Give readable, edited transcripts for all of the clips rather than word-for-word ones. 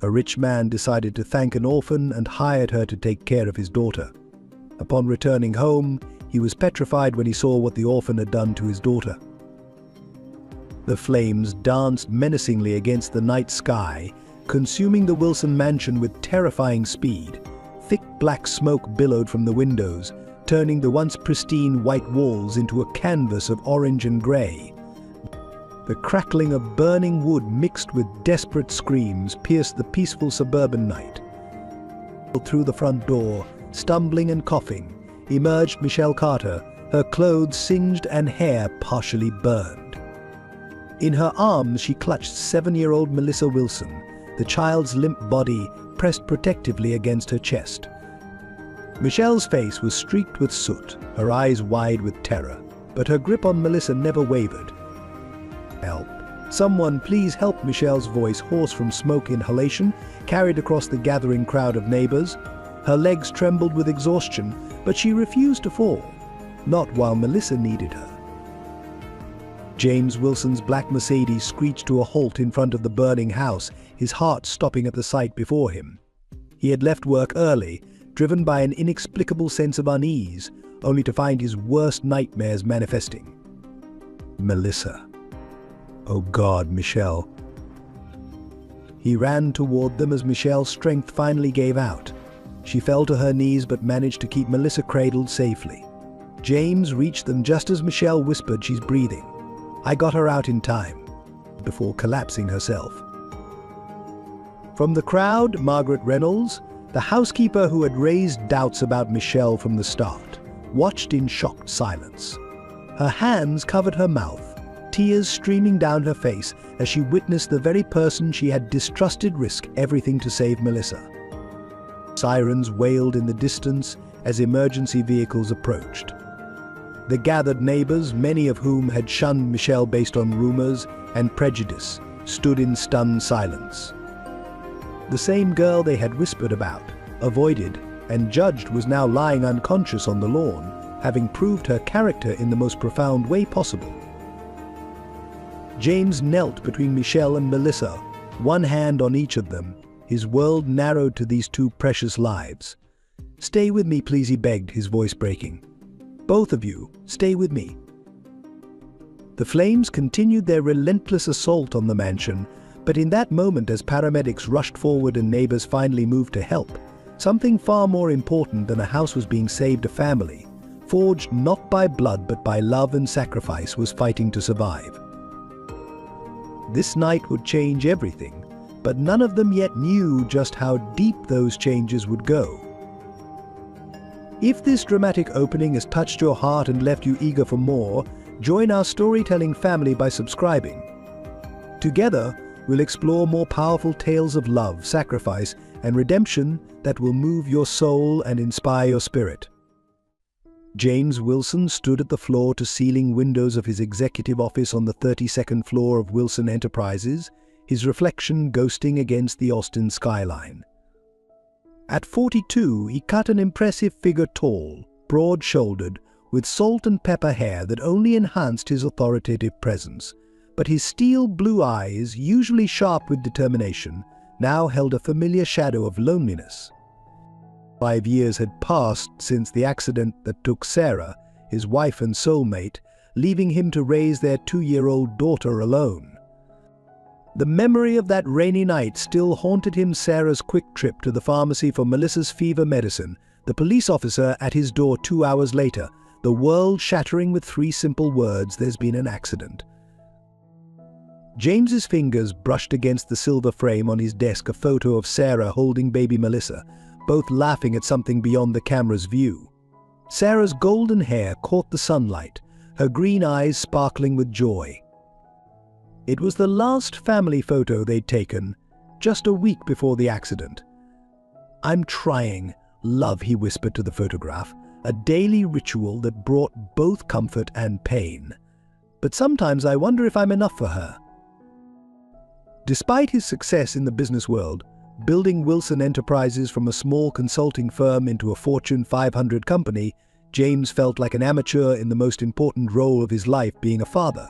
A rich man decided to thank an orphan and hired her to take care of his daughter. Upon returning home, he was petrified when he saw what the orphan had done to his daughter. The flames danced menacingly against the night sky, consuming the Wilson mansion with terrifying speed. Thick black smoke billowed from the windows, turning the once pristine white walls into a canvas of orange and grey. The crackling of burning wood mixed with desperate screams pierced the peaceful suburban night. Through the front door, stumbling and coughing, emerged Michelle Carter, her clothes singed and hair partially burned. In her arms she clutched 7-year-old Melissa Wilson, the child's limp body pressed protectively against her chest. Michelle's face was streaked with soot, her eyes wide with terror, but her grip on Melissa never wavered. "Help! Someone please help!" Michelle's voice, hoarse from smoke inhalation, carried across the gathering crowd of neighbors. Her legs trembled with exhaustion, but she refused to fall, not while Melissa needed her. James Wilson's black Mercedes screeched to a halt in front of the burning house, his heart stopping at the sight before him. He had left work early, driven by an inexplicable sense of unease, only to find his worst nightmares manifesting. Melissa. Oh God, Michelle. He ran toward them as Michelle's strength finally gave out. She fell to her knees but managed to keep Melissa cradled safely. James reached them just as Michelle whispered, "She's breathing. I got her out in time," before collapsing herself. From the crowd, Margaret Reynolds, the housekeeper who had raised doubts about Michelle from the start, watched in shocked silence. Her hands covered her mouth, tears streaming down her face as she witnessed the very person she had distrusted risk everything to save Melissa. Sirens wailed in the distance as emergency vehicles approached. The gathered neighbors, many of whom had shunned Michelle based on rumors and prejudice, stood in stunned silence. The same girl they had whispered about, avoided, and judged was now lying unconscious on the lawn, having proved her character in the most profound way possible. James knelt between Michelle and Melissa, one hand on each of them, his world narrowed to these two precious lives. "Stay with me, please," he begged, his voice breaking. "Both of you, stay with me." The flames continued their relentless assault on the mansion, but in that moment, as paramedics rushed forward and neighbors finally moved to help, something far more important than a house was being saved. A family, forged not by blood but by love and sacrifice, was fighting to survive. This night would change everything, but none of them yet knew just how deep those changes would go. If this dramatic opening has touched your heart and left you eager for more, join our storytelling family by subscribing. Together, we'll explore more powerful tales of love, sacrifice, and redemption that will move your soul and inspire your spirit. James Wilson stood at the floor-to-ceiling windows of his executive office on the 32nd floor of Wilson Enterprises, his reflection ghosting against the Austin skyline. At 42, he cut an impressive figure, tall, broad-shouldered, with salt and pepper hair that only enhanced his authoritative presence. But his steel blue eyes, usually sharp with determination, now held a familiar shadow of loneliness. 5 years had passed since the accident that took Sarah, his wife and soulmate, leaving him to raise their 2-year-old daughter alone. The memory of that rainy night still haunted him. Sarah's quick trip to the pharmacy for Melissa's fever medicine, the police officer at his door 2 hours later, the world shattering with 3 simple words, "There's been an accident." James's fingers brushed against the silver frame on his desk, a photo of Sarah holding baby Melissa, both laughing at something beyond the camera's view. Sarah's golden hair caught the sunlight, her green eyes sparkling with joy. It was the last family photo they'd taken, just a week before the accident. "I'm trying, love," he whispered to the photograph, a daily ritual that brought both comfort and pain. "But sometimes I wonder if I'm enough for her." Despite his success in the business world, building Wilson Enterprises from a small consulting firm into a Fortune 500 company, James felt like an amateur in the most important role of his life, being a father.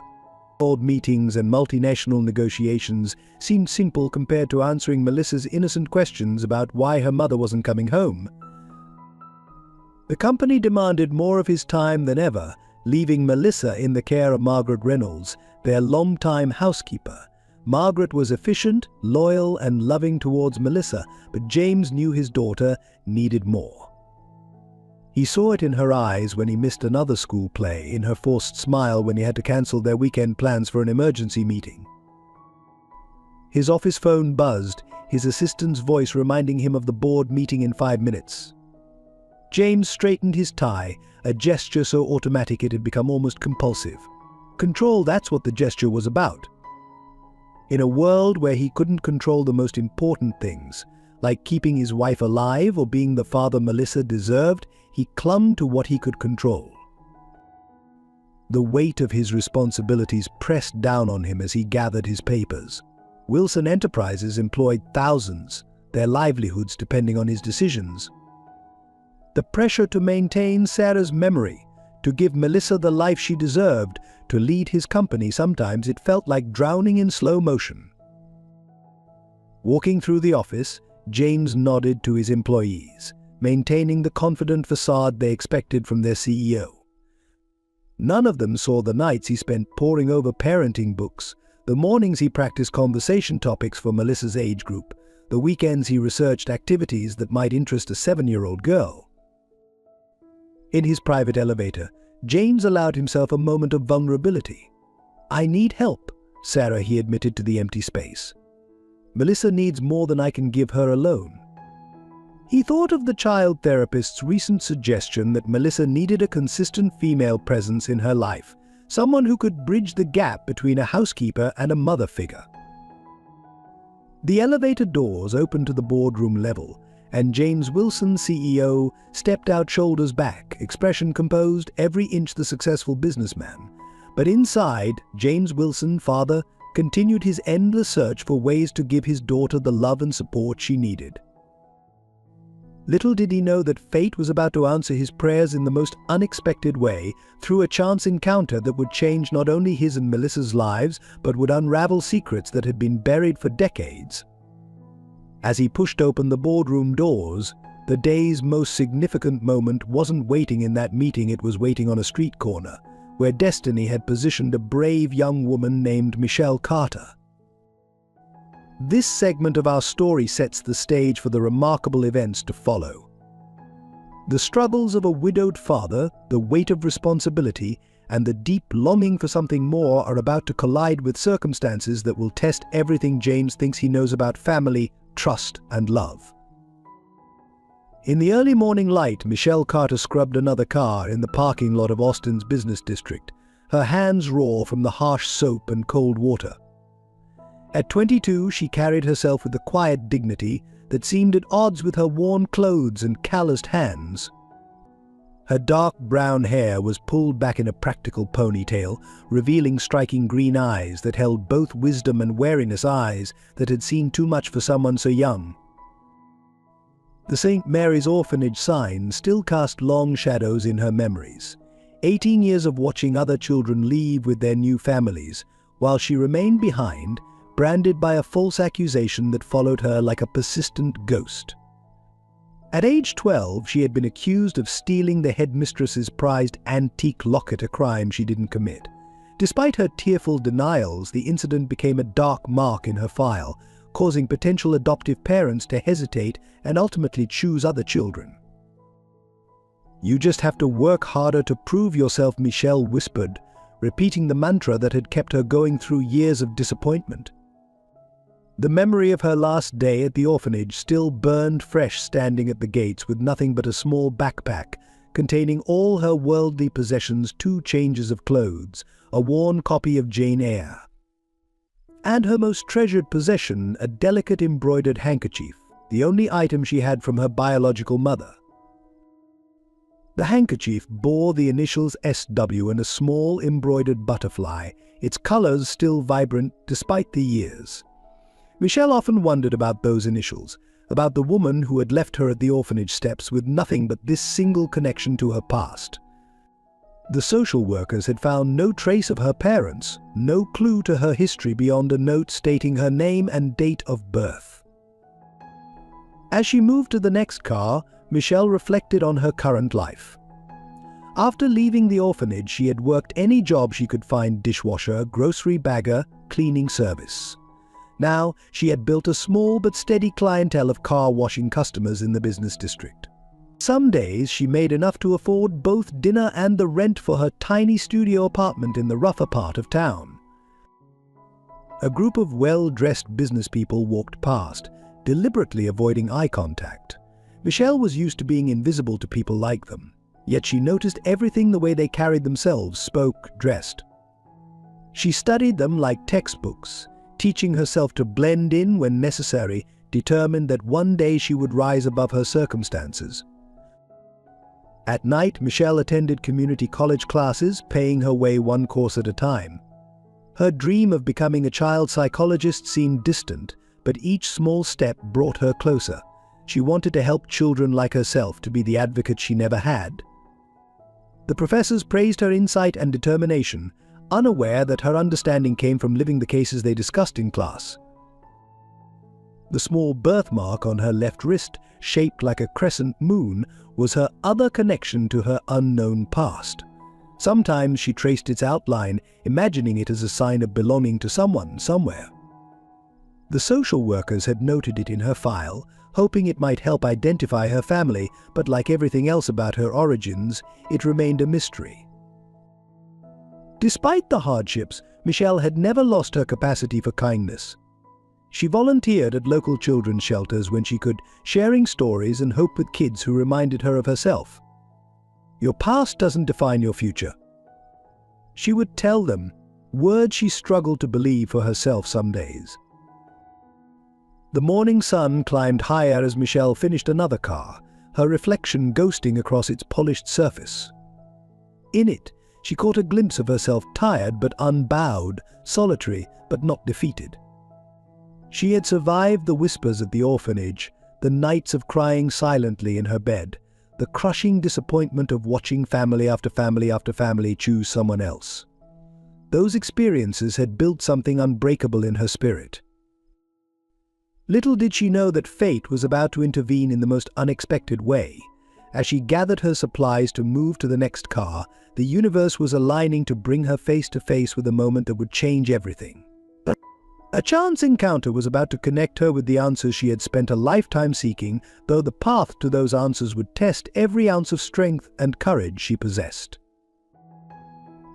Board meetings and multinational negotiations seemed simple compared to answering Melissa's innocent questions about why her mother wasn't coming home. The company demanded more of his time than ever, leaving Melissa in the care of Margaret Reynolds, their long-time housekeeper. Margaret was efficient, loyal, and loving towards Melissa, but James knew his daughter needed more. He saw it in her eyes when he missed another school play, in her forced smile when he had to cancel their weekend plans for an emergency meeting. His office phone buzzed, his assistant's voice reminding him of the board meeting in 5 minutes. James straightened his tie, a gesture so automatic it had become almost compulsive. Control, that's what the gesture was about. In a world where he couldn't control the most important things, like keeping his wife alive or being the father Melissa deserved, he clung to what he could control. The weight of his responsibilities pressed down on him as he gathered his papers. Wilson Enterprises employed thousands, their livelihoods depending on his decisions. The pressure to maintain Sarah's memory, to give Melissa the life she deserved, to lead his company, sometimes it felt like drowning in slow motion. Walking through the office, James nodded to his employees, maintaining the confident facade they expected from their CEO. None of them saw the nights he spent poring over parenting books, the mornings he practiced conversation topics for Melissa's age group, the weekends he researched activities that might interest a 7-year-old girl. In his private elevator, James allowed himself a moment of vulnerability. "I need help," Sarah, he admitted to the empty space. "Melissa needs more than I can give her alone." He thought of the child therapist's recent suggestion that Melissa needed a consistent female presence in her life, someone who could bridge the gap between a housekeeper and a mother figure. The elevator doors opened to the boardroom level, and James Wilson, CEO, stepped out shoulders back, expression composed, every inch the successful businessman. But inside, James Wilson, father, continued his endless search for ways to give his daughter the love and support she needed. Little did he know that fate was about to answer his prayers in the most unexpected way, through a chance encounter that would change not only his and Melissa's lives, but would unravel secrets that had been buried for decades. As he pushed open the boardroom doors, the day's most significant moment wasn't waiting in that meeting, it was waiting on a street corner, where destiny had positioned a brave young woman named Michelle Carter. This segment of our story sets the stage for the remarkable events to follow. The struggles of a widowed father, the weight of responsibility, and the deep longing for something more are about to collide with circumstances that will test everything James thinks he knows about family, trust, and love. In the early morning light, Michelle Carter scrubbed another car in the parking lot of Austin's business district, her hands raw from the harsh soap and cold water. At 22, she carried herself with a quiet dignity that seemed at odds with her worn clothes and calloused hands. Her dark brown hair was pulled back in a practical ponytail, revealing striking green eyes that held both wisdom and wariness, eyes that had seen too much for someone so young. The St. Mary's Orphanage sign still cast long shadows in her memories. 18 years of watching other children leave with their new families, while she remained behind, branded by a false accusation that followed her like a persistent ghost. At age 12, she had been accused of stealing the headmistress's prized antique locket, a crime she didn't commit. Despite her tearful denials, the incident became a dark mark in her file, causing potential adoptive parents to hesitate and ultimately choose other children. "You just have to work harder to prove yourself," Michelle whispered, repeating the mantra that had kept her going through years of disappointment. The memory of her last day at the orphanage still burned fresh, standing at the gates with nothing but a small backpack containing all her worldly possessions, 2 changes of clothes, a worn copy of Jane Eyre, and her most treasured possession, a delicate embroidered handkerchief, the only item she had from her biological mother. The handkerchief bore the initials SW and a small embroidered butterfly, its colors still vibrant despite the years. Michelle often wondered about those initials, about the woman who had left her at the orphanage steps with nothing but this single connection to her past. The social workers had found no trace of her parents, no clue to her history beyond a note stating her name and date of birth. As she moved to the next car, Michelle reflected on her current life. After leaving the orphanage, she had worked any job she could find: dishwasher, grocery bagger, cleaning service. Now, she had built a small but steady clientele of car washing customers in the business district. Some days, she made enough to afford both dinner and the rent for her tiny studio apartment in the rougher part of town. A group of well-dressed business people walked past, deliberately avoiding eye contact. Michelle was used to being invisible to people like them, yet she noticed everything: the way they carried themselves, spoke, dressed. She studied them like textbooks, teaching herself to blend in when necessary, determined that one day she would rise above her circumstances. At night, Michelle attended community college classes, paying her way one course at a time. Her dream of becoming a child psychologist seemed distant, but each small step brought her closer. She wanted to help children like herself, to be the advocate she never had. The professors praised her insight and determination, unaware that her understanding came from living the cases they discussed in class. The small birthmark on her left wrist, shaped like a crescent moon, was her other connection to her unknown past. Sometimes she traced its outline, imagining it as a sign of belonging to someone, somewhere. The social workers had noted it in her file, hoping it might help identify her family, but like everything else about her origins, it remained a mystery. Despite the hardships, Michelle had never lost her capacity for kindness. She volunteered at local children's shelters when she could, sharing stories and hope with kids who reminded her of herself. "Your past doesn't define your future," she would tell them, words she struggled to believe for herself some days. The morning sun climbed higher as Michelle finished another car, her reflection ghosting across its polished surface. In it, she caught a glimpse of herself, tired but unbowed, solitary but not defeated. She had survived the whispers of the orphanage, the nights of crying silently in her bed, the crushing disappointment of watching family after family after family choose someone else. Those experiences had built something unbreakable in her spirit. Little did she know that fate was about to intervene in the most unexpected way. As she gathered her supplies to move to the next car, the universe was aligning to bring her face to face with a moment that would change everything. A chance encounter was about to connect her with the answers she had spent a lifetime seeking, though the path to those answers would test every ounce of strength and courage she possessed.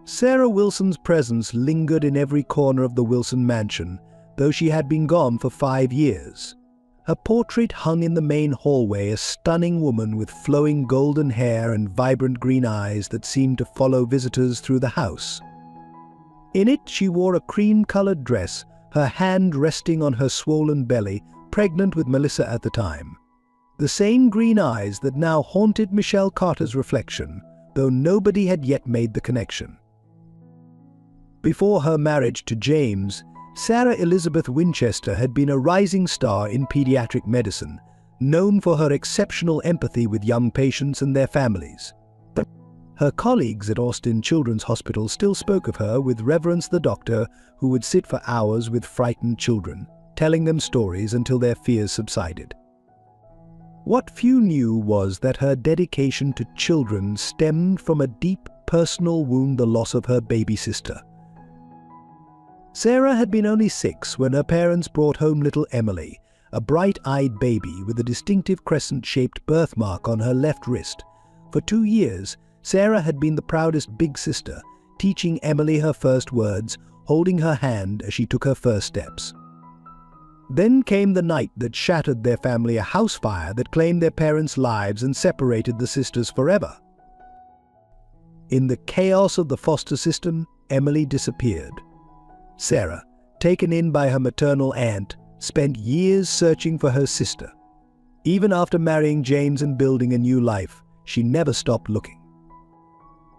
Sarah Wilson's presence lingered in every corner of the Wilson mansion, though she had been gone for 5 years. Her portrait hung in the main hallway, a stunning woman with flowing golden hair and vibrant green eyes that seemed to follow visitors through the house. In it, she wore a cream-colored dress, her hand resting on her swollen belly, pregnant with Melissa at the time. The same green eyes that now haunted Michelle Carter's reflection, though nobody had yet made the connection. Before her marriage to James, Sarah Elizabeth Winchester had been a rising star in pediatric medicine, known for her exceptional empathy with young patients and their families. Her colleagues at Austin Children's Hospital still spoke of her with reverence, the doctor who would sit for hours with frightened children, telling them stories until their fears subsided. What few knew was that her dedication to children stemmed from a deep personal wound, the loss of her baby sister. Sarah had been only 6 when her parents brought home little Emily, a bright-eyed baby with a distinctive crescent-shaped birthmark on her left wrist. For 2 years, Sarah had been the proudest big sister, teaching Emily her first words, holding her hand as she took her first steps. Then came the night that shattered their family, a house fire that claimed their parents' lives and separated the sisters forever. In the chaos of the foster system, Emily disappeared. Sarah, taken in by her maternal aunt, spent years searching for her sister. Even after marrying James and building a new life, she never stopped looking.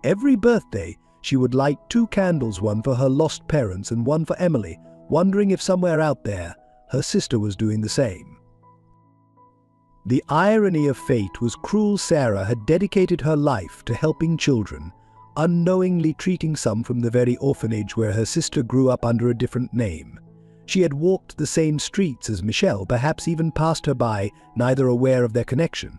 Every birthday, she would light 2 candles, one for her lost parents and one for Emily, wondering if somewhere out there, her sister was doing the same. The irony of fate was cruel. Sarah had dedicated her life to helping children, unknowingly treating some from the very orphanage where her sister grew up under a different name. She had walked the same streets as Michelle, perhaps even passed her by, neither aware of their connection.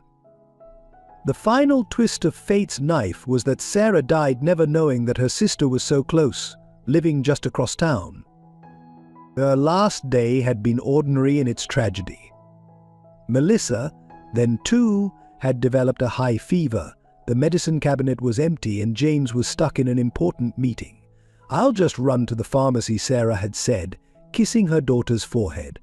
The final twist of fate's knife was that Sarah died never knowing that her sister was so close, living just across town. Her last day had been ordinary in its tragedy. Melissa, then too, had developed a high fever. The medicine cabinet was empty and James was stuck in an important meeting. "I'll just run to the pharmacy," Sarah had said, kissing her daughter's forehead.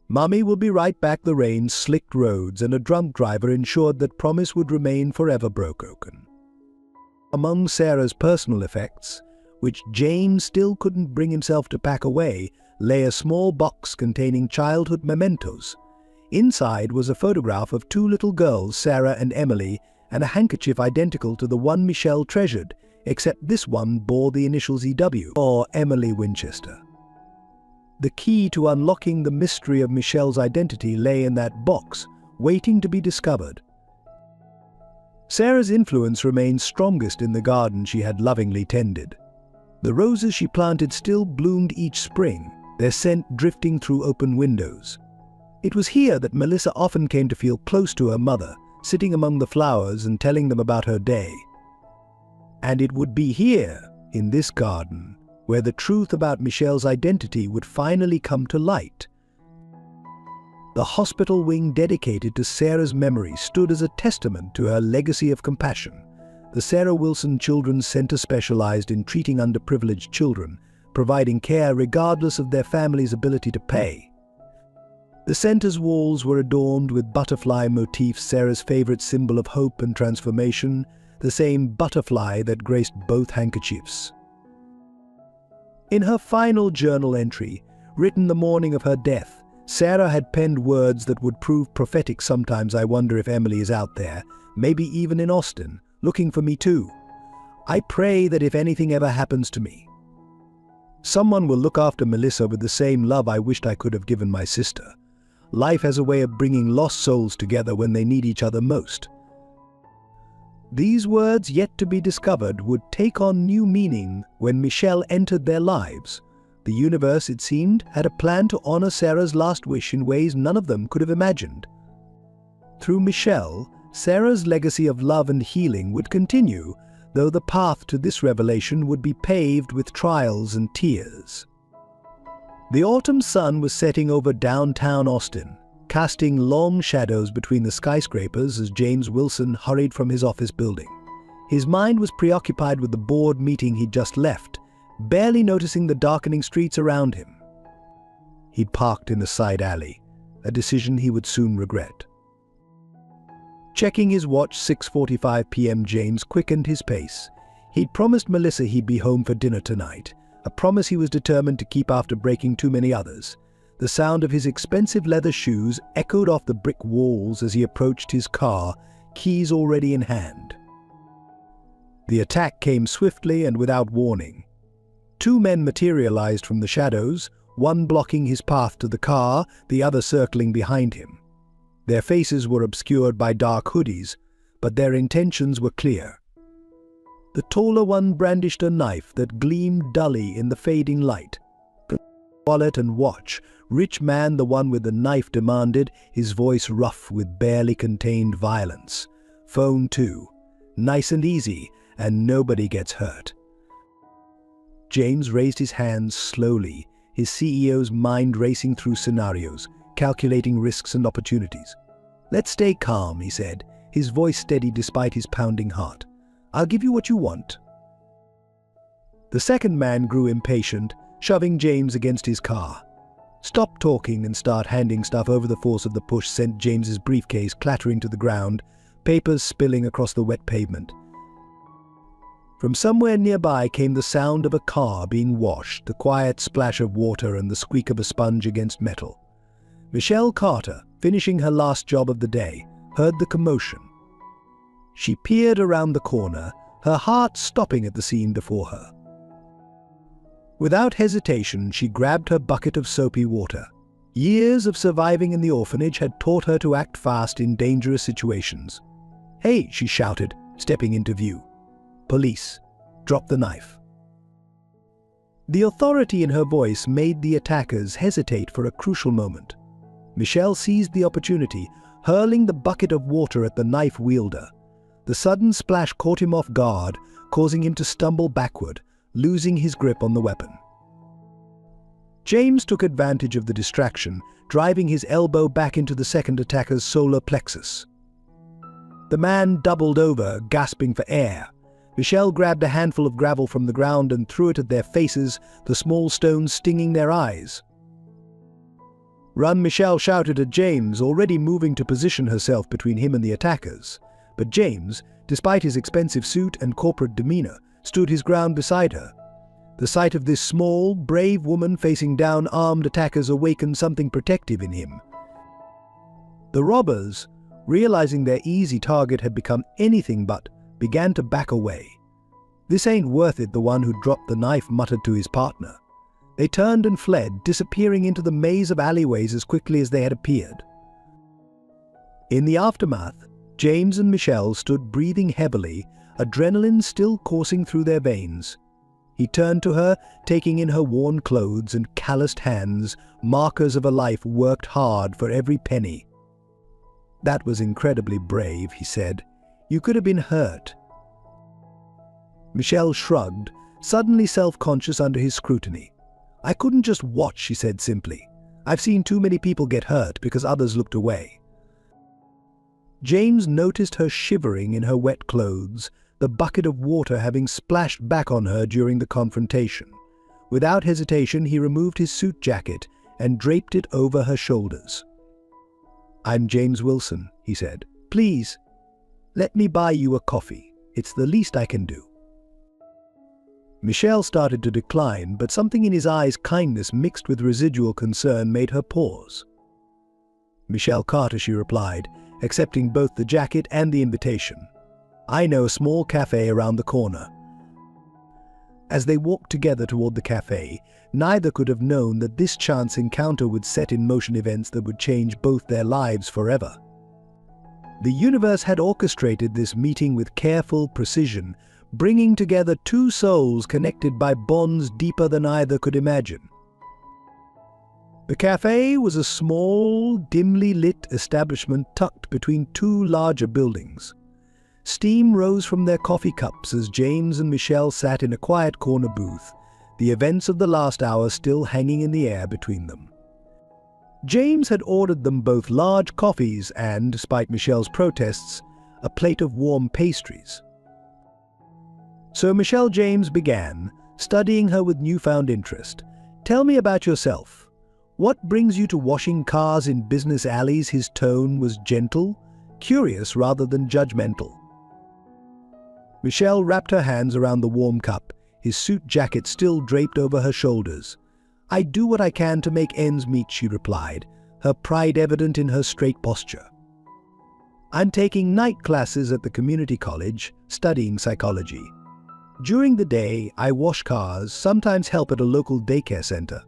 "Mummy will be right back." The rain slicked roads and a drunk driver ensured that promise would remain forever broken. Among Sarah's personal effects, which James still couldn't bring himself to pack away, lay a small box containing childhood mementos. Inside was a photograph of two little girls, Sarah and Emily, and a handkerchief identical to the one Michelle treasured, except this one bore the initials EW, or Emily Winchester. The key to unlocking the mystery of Michelle's identity lay in that box, waiting to be discovered. Sarah's influence remained strongest in the garden she had lovingly tended. The roses she planted still bloomed each spring, their scent drifting through open windows. It was here that Melissa often came to feel close to her mother, sitting among the flowers and telling them about her day. And it would be here, in this garden, where the truth about Michelle's identity would finally come to light. The hospital wing dedicated to Sarah's memory stood as a testament to her legacy of compassion. The Sarah Wilson Children's Center specialized in treating underprivileged children, providing care regardless of their family's ability to pay. The center's walls were adorned with butterfly motifs, Sarah's favorite symbol of hope and transformation, the same butterfly that graced both handkerchiefs. In her final journal entry, written the morning of her death, Sarah had penned words that would prove prophetic. "Sometimes I wonder if Emily is out there, maybe even in Austin, looking for me too. I pray that if anything ever happens to me, someone will look after Melissa with the same love I wished I could have given my sister. Life has a way of bringing lost souls together when they need each other most." These words, yet to be discovered, would take on new meaning when Michelle entered their lives. The universe, it seemed, had a plan to honor Sarah's last wish in ways none of them could have imagined. Through Michelle, Sarah's legacy of love and healing would continue, though the path to this revelation would be paved with trials and tears. The autumn sun was setting over downtown Austin, casting long shadows between the skyscrapers as James Wilson hurried from his office building. His mind was preoccupied with the board meeting he'd just left, barely noticing the darkening streets around him. He'd parked in a side alley, a decision he would soon regret. Checking his watch, 6:45 p.m., James quickened his pace. He'd promised Melissa he'd be home for dinner tonight, a promise he was determined to keep after breaking too many others. The sound of his expensive leather shoes echoed off the brick walls as he approached his car, keys already in hand. The attack came swiftly and without warning. Two men materialized from the shadows, one blocking his path to the car, the other circling behind him. Their faces were obscured by dark hoodies, but their intentions were clear. The taller one brandished a knife that gleamed dully in the fading light. "Wallet and watch," rich man the one with the knife demanded, his voice rough with barely contained violence. "Phone too. Nice and easy, and nobody gets hurt." James raised his hands slowly, his CEO's mind racing through scenarios, calculating risks and opportunities. "Let's stay calm," he said, his voice steady despite his pounding heart. "I'll give you what you want." The second man grew impatient, shoving James against his car. "Stop talking and start handing stuff." Over. The force of the push sent James's briefcase clattering to the ground, papers spilling across the wet pavement. From somewhere nearby came the sound of a car being washed, the quiet splash of water and the squeak of a sponge against metal. Michelle Carter, finishing her last job of the day, heard the commotion. She peered around the corner, her heart stopping at the scene before her. Without hesitation, she grabbed her bucket of soapy water. Years of surviving in the orphanage had taught her to act fast in dangerous situations. "Hey!" she shouted, stepping into view. Police. Drop the knife." The authority in her voice made the attackers hesitate for a crucial moment. Michelle seized the opportunity, hurling the bucket of water at the knife wielder. The sudden splash caught him off guard, causing him to stumble backward, losing his grip on the weapon. James took advantage of the distraction, driving his elbow back into the second attacker's solar plexus. The man doubled over, gasping for air. Michelle grabbed a handful of gravel from the ground and threw it at their faces, the small stones stinging their eyes. "Run!" Michelle shouted at James, already moving to position herself between him and the attackers. But James, despite his expensive suit and corporate demeanor, stood his ground beside her. The sight of this small, brave woman facing down armed attackers awakened something protective in him. The robbers, realizing their easy target had become anything but, began to back away. "This ain't worth it," the one who dropped the knife muttered to his partner. They turned and fled, disappearing into the maze of alleyways as quickly as they had appeared. In the aftermath, James and Michelle stood breathing heavily, adrenaline still coursing through their veins. He turned to her, taking in her worn clothes and calloused hands, markers of a life worked hard for every penny. "That was incredibly brave," he said. "You could have been hurt." Michelle shrugged, suddenly self-conscious under his scrutiny. "I couldn't just watch," she said simply. "I've seen too many people get hurt because others looked away." James noticed her shivering in her wet clothes, the bucket of water having splashed back on her during the confrontation. Without hesitation, he removed his suit jacket and draped it over her shoulders. "I'm James Wilson," he said. "Please, let me buy you a coffee. It's the least I can do." Michelle started to decline, but something in his eyes, kindness mixed with residual concern, made her pause. "Michelle Carter," she replied, accepting both the jacket and the invitation. "I know a small cafe around the corner." As they walked together toward the cafe, neither could have known that this chance encounter would set in motion events that would change both their lives forever. The universe had orchestrated this meeting with careful precision, bringing together two souls connected by bonds deeper than either could imagine. The cafe was a small, dimly lit establishment tucked between two larger buildings. Steam rose from their coffee cups as James and Michelle sat in a quiet corner booth, the events of the last hour still hanging in the air between them. James had ordered them both large coffees and, despite Michelle's protests, a plate of warm pastries. So Michelle James began, studying her with newfound interest. "Tell me about yourself. What brings you to washing cars in business alleys?" His tone was gentle, curious rather than judgmental. Michelle wrapped her hands around the warm cup, his suit jacket still draped over her shoulders. "I do what I can to make ends meet," she replied, her pride evident in her straight posture. "I'm taking night classes at the community college, studying psychology. During the day, I wash cars, sometimes help at a local daycare center."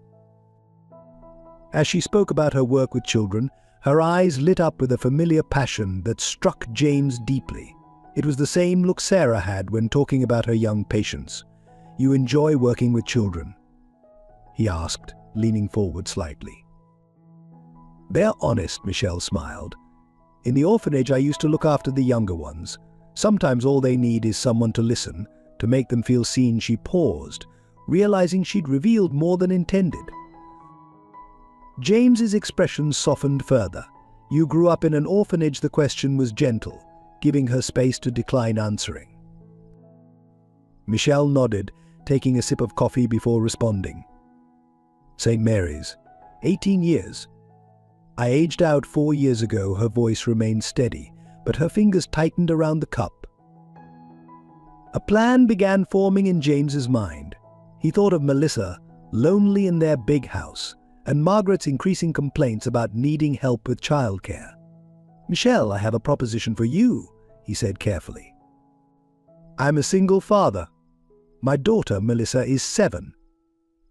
As she spoke about her work with children, her eyes lit up with a familiar passion that struck James deeply. It was the same look Sarah had when talking about her young patients. "You enjoy working with children?" he asked, leaning forward slightly. "They're honest," Michelle smiled. "In the orphanage, I used to look after the younger ones. Sometimes all they need is someone to listen, to make them feel seen." She paused, realizing she'd revealed more than intended. James's expression softened further. "You grew up in an orphanage?" The question was gentle, giving her space to decline answering. Michelle nodded, taking a sip of coffee before responding. "St. Mary's. 18 years. I aged out 4 years ago." Her voice remained steady, but her fingers tightened around the cup. A plan began forming in James's mind. He thought of Melissa, lonely in their big house, and Margaret's increasing complaints about needing help with childcare. "Michelle, I have a proposition for you," he said carefully. "I'm a single father. My daughter, Melissa, is 7.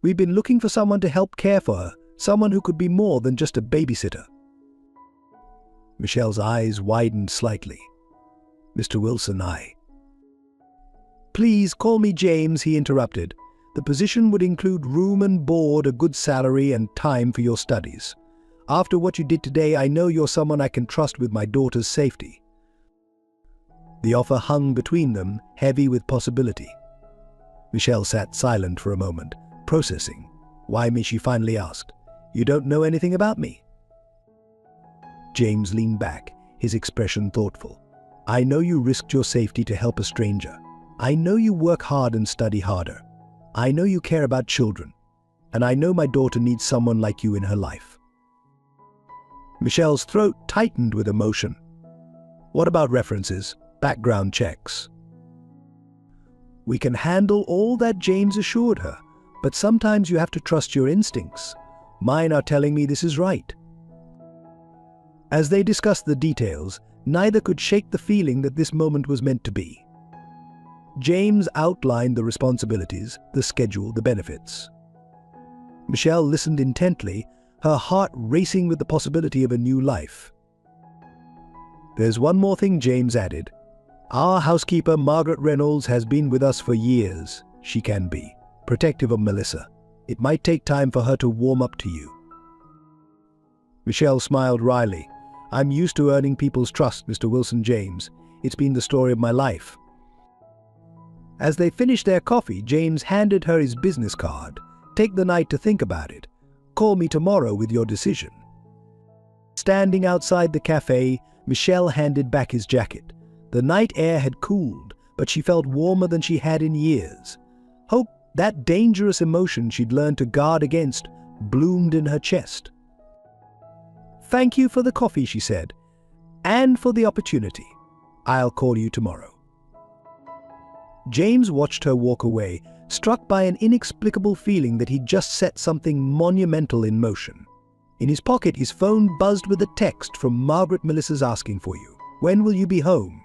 We've been looking for someone to help care for her, someone who could be more than just a babysitter." Michelle's eyes widened slightly. "Mr. Wilson, Please call me James, he interrupted. The position would include room and board, a good salary, and time for your studies. After what you did today, I know you're someone I can trust with my daughter's safety. The offer hung between them, heavy with possibility. Michelle sat silent for a moment, processing. Why me, she finally asked. You don't know anything about me? James leaned back, his expression thoughtful. I know you risked your safety to help a stranger. I know you work hard and study harder. I know you care about children. And I know my daughter needs someone like you in her life. Michelle's throat tightened with emotion. What about references, background checks? We can handle all that, James assured her, but sometimes you have to trust your instincts. Mine are telling me this is right. As they discussed the details, neither could shake the feeling that this moment was meant to be. James outlined the responsibilities, the schedule, the benefits. Michelle listened intently, her heart racing with the possibility of a new life. There's one more thing, James added. Our housekeeper, Margaret Reynolds, has been with us for years. She can be protective of Melissa. It might take time for her to warm up to you. Michelle smiled wryly. I'm used to earning people's trust, Mr. Wilson James. It's been the story of my life. As they finished their coffee, James handed her his business card. Take the night to think about it. Call me tomorrow with your decision. Standing outside the cafe, Michelle handed back his jacket. The night air had cooled, but she felt warmer than she had in years. Hope, that dangerous emotion she'd learned to guard against, bloomed in her chest. Thank you for the coffee, she said, and for the opportunity. I'll call you tomorrow. James watched her walk away, struck by an inexplicable feeling that he'd just set something monumental in motion. In his pocket, his phone buzzed with a text from Margaret. Melissa's asking for you. When will you be home?